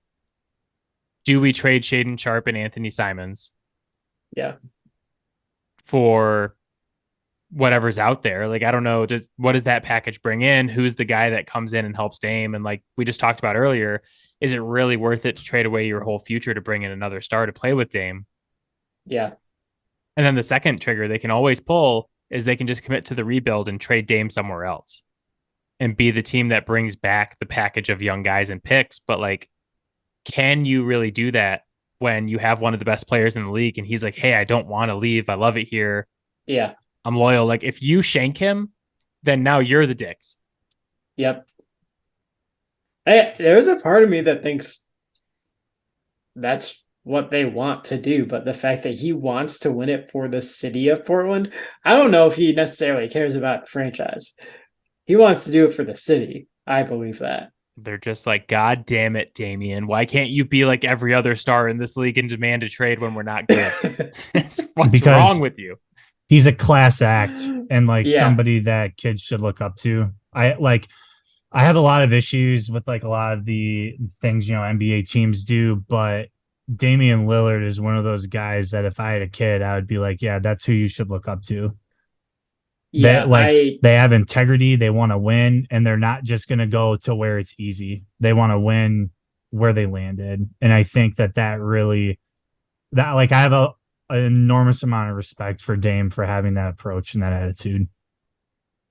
do we trade Shaden Sharp and Anthony Simons Yeah. for whatever's out there? Like, I don't know, what does that package bring in? Who's the guy that comes in and helps Dame? And like we just talked about earlier, is it really worth it to trade away your whole future to bring in another star to play with Dame? Yeah. And then the second trigger they can always pull is they can just commit to the rebuild and trade Dame somewhere else and be the team that brings back the package of young guys and picks. But like, can you really do that when you have one of the best players in the league and he's like, hey, I don't want to leave. I love it here. Yeah. I'm loyal. Like, if you shank him, then now you're the dicks. Yep. There's a part of me that thinks that's what they want to do, but the fact that he wants to win it for the city of Portland, I don't know if he necessarily cares about the franchise. He wants to do it for the city. I believe that. They're just like, God damn it, Damian. Why can't you be like every other star in this league and demand a trade when we're not good? What's Because wrong with you? he's a class act and like Yeah. somebody that kids should look up to. I have a lot of issues with like a lot of the things, NBA teams do, but Damian Lillard is one of those guys that if I had a kid, I would be like, yeah, that's who you should look up to. Yeah. They have integrity, they want to win, and they're not just going to go to where it's easy. They want to win where they landed. And I think that really that like I have an enormous amount of respect for Dame for having that approach and that attitude.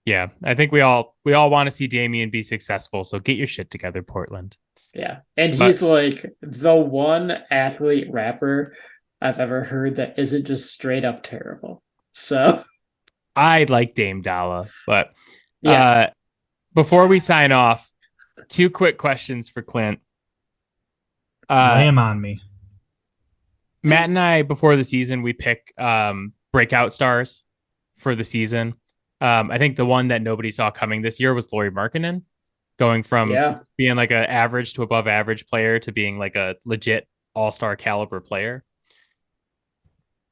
Yeah, I think we all want to see Damian be successful. So get your shit together, Portland. Yeah. And But he's like the one athlete rapper I've ever heard that isn't just straight up terrible. So, I like Dame Dalla. But yeah. before we sign off, 2 quick questions for Clint. Lay him on me. Matt and I, before the season, we pick breakout stars for the season. I think the one that nobody saw coming this year was Lauri Markkanen, going from being like an average to above average player to being like a legit all-star caliber player.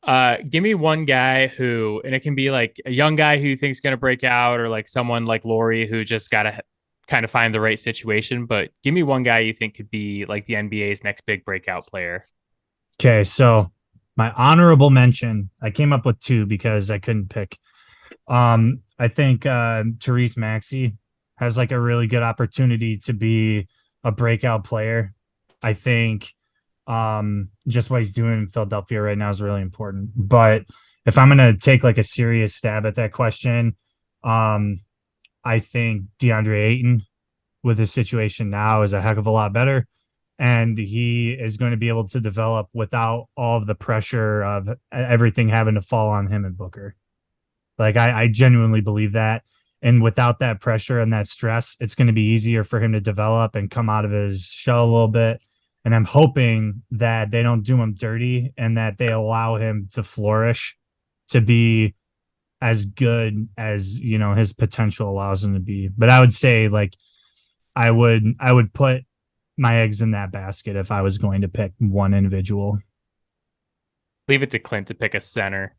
Give me one guy who, and it can be like a young guy who you think is going to break out, or like someone like Lauri who just got to kind of find the right situation. But give me one guy you think could be like the NBA's next big breakout player. Okay, so my honorable mention, I came up with 2 because I couldn't pick. I think Therese Maxey has like a really good opportunity to be a breakout player. I think just what he's doing in Philadelphia right now is really important. But if I'm gonna take like a serious stab at that question, I think DeAndre Ayton with his situation now is a heck of a lot better. And he is going to be able to develop without all of the pressure of everything having to fall on him and Booker. Like I genuinely believe that. And without that pressure and that stress, it's going to be easier for him to develop and come out of his shell a little bit. And I'm hoping that they don't do him dirty and that they allow him to flourish, to be as good as, his potential allows him to be. But I would say like I would put my eggs in that basket if I was going to pick one individual. Leave it to Clint to pick a center.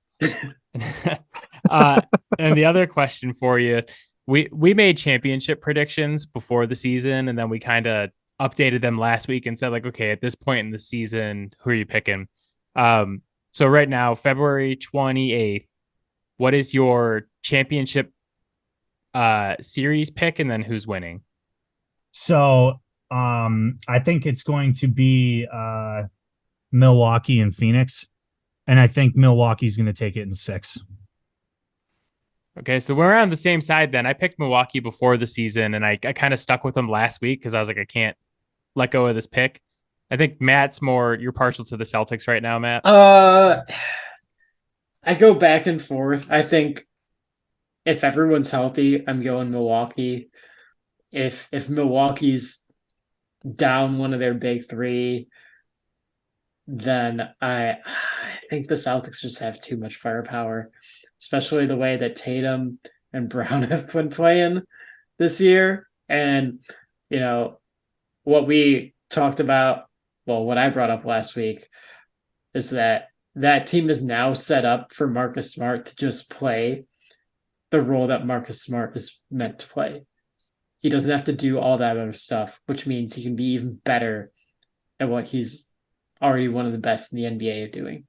And the other question for you, we made championship predictions before the season, and then we kind of updated them last week and said like, okay, at this point in the season, who are you picking? So right now, February 28th, what is your championship series pick, and then who's winning? So I think it's going to be Milwaukee and Phoenix. And I think Milwaukee's going to take it in 6. Okay, so we're on the same side then. I picked Milwaukee before the season, and I kind of stuck with them last week because I was like, I can't let go of this pick. I think you're partial to the Celtics right now, Matt. I go back and forth. I think if everyone's healthy, I'm going Milwaukee. If Milwaukee's down one of their big 3, then I think the Celtics just have too much firepower. especially the way that Tatum and Brown have been playing this year. And, what we talked about, what I brought up last week is that team is now set up for Marcus Smart to just play the role that Marcus Smart is meant to play. He doesn't have to do all that other stuff, which means he can be even better at what he's already one of the best in the NBA at doing.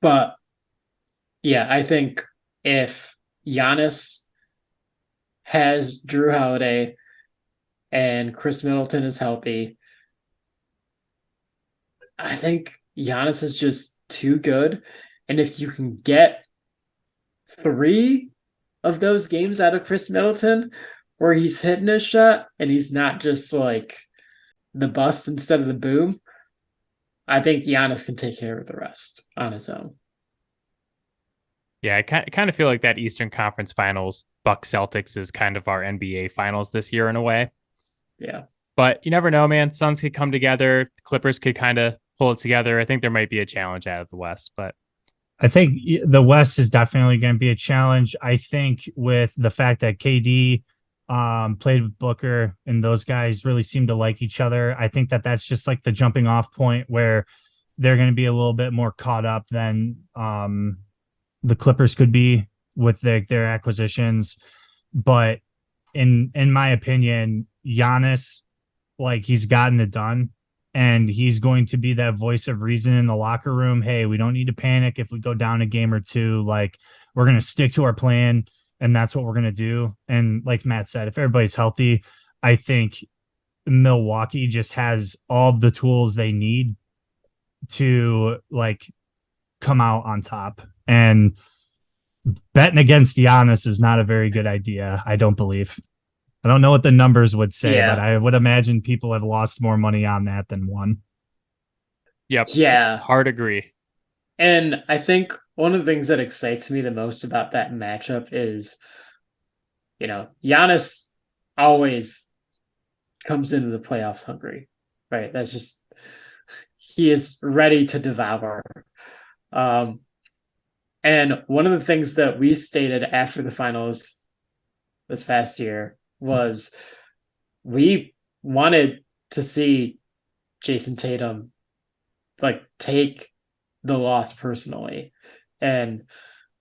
But yeah, I think if Giannis has Drew Holiday and Chris Middleton is healthy, I think Giannis is just too good. And if you can get 3 of those games out of Chris Middleton where he's hitting his shot and he's not just like the bust instead of the boom, I think Giannis can take care of the rest on his own. Yeah, I kind of feel like that Eastern Conference Finals, Bucks Celtics, is kind of our NBA Finals this year in a way. Yeah. But you never know, man. Suns could come together. Clippers could kind of pull it together. I think there might be a challenge out of the West, but I think the West is definitely going to be a challenge. I think with the fact that KD played with Booker and those guys really seem to like each other, I think that that's just like the jumping off point where they're going to be a little bit more caught up than the Clippers could be with their acquisitions. But in my opinion, Giannis, like, he's gotten it done. And he's going to be that voice of reason in the locker room. Hey, we don't need to panic if we go down a game or two. Like, we're going to stick to our plan, and that's what we're going to do. And like Matt said, if everybody's healthy, I think Milwaukee just has all of the tools they need to like come out on top. And betting against Giannis is not a very good idea, I don't believe. I don't know what the numbers would say, but I would imagine people have lost more money on that than won. Yep. Yeah. Hard agree. And I think one of the things that excites me the most about that matchup is, Giannis always comes into the playoffs hungry, right? That's just, he is ready to devour. And one of the things that we stated after the finals this past year was we wanted to see Jason Tatum like take the loss personally and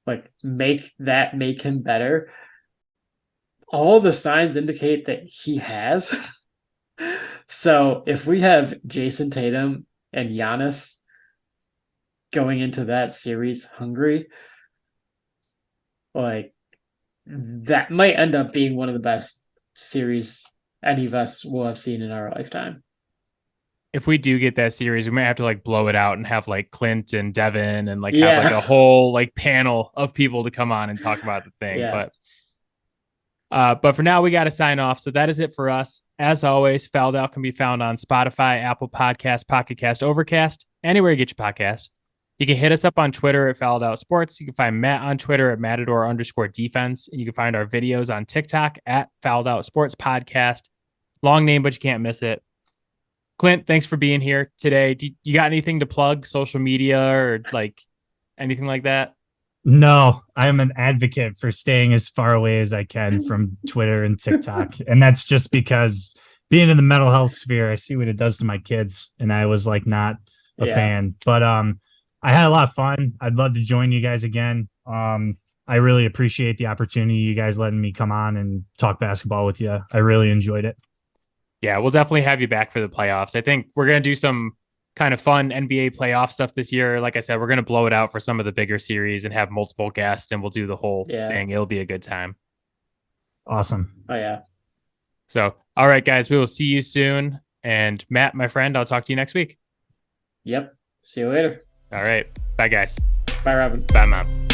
like make him better. All the signs indicate that he has. So if we have Jason Tatum and Giannis going into that series hungry, like, that might end up being one of the best series any of us will have seen in our lifetime. If we do get that series, we might have to like blow it out and have like Clint and Devin and like have like a whole like panel of people to come on and talk about the thing. Yeah. But for now, we got to sign off. So that is it for us. As always, Fouled Out can be found on Spotify, Apple Podcasts, Pocket Cast, Overcast, anywhere you get your podcast. You can hit us up on Twitter at Fouled Out Sports. You can find Matt on Twitter at Matador_defense. And you can find our videos on TikTok at Fouled Out Sports Podcast. Long name, but you can't miss it. Clint, thanks for being here today. You got anything to plug, social media or like anything like that? No, I'm an advocate for staying as far away as I can from Twitter and TikTok. And that's just because being in the mental health sphere, I see what it does to my kids. And I was like not a fan. But I had a lot of fun. I'd love to join you guys again. I really appreciate the opportunity, you guys letting me come on and talk basketball with you. I really enjoyed it. Yeah, we'll definitely have you back for the playoffs. I think we're going to do some kind of fun NBA playoff stuff this year. Like I said, we're going to blow it out for some of the bigger series and have multiple guests, and we'll do the whole thing. It'll be a good time. Awesome. Oh, yeah. So, all right, guys, we will see you soon. And Matt, my friend, I'll talk to you next week. Yep. See you later. All right. Bye, guys. Bye, Robin. Bye, Mom.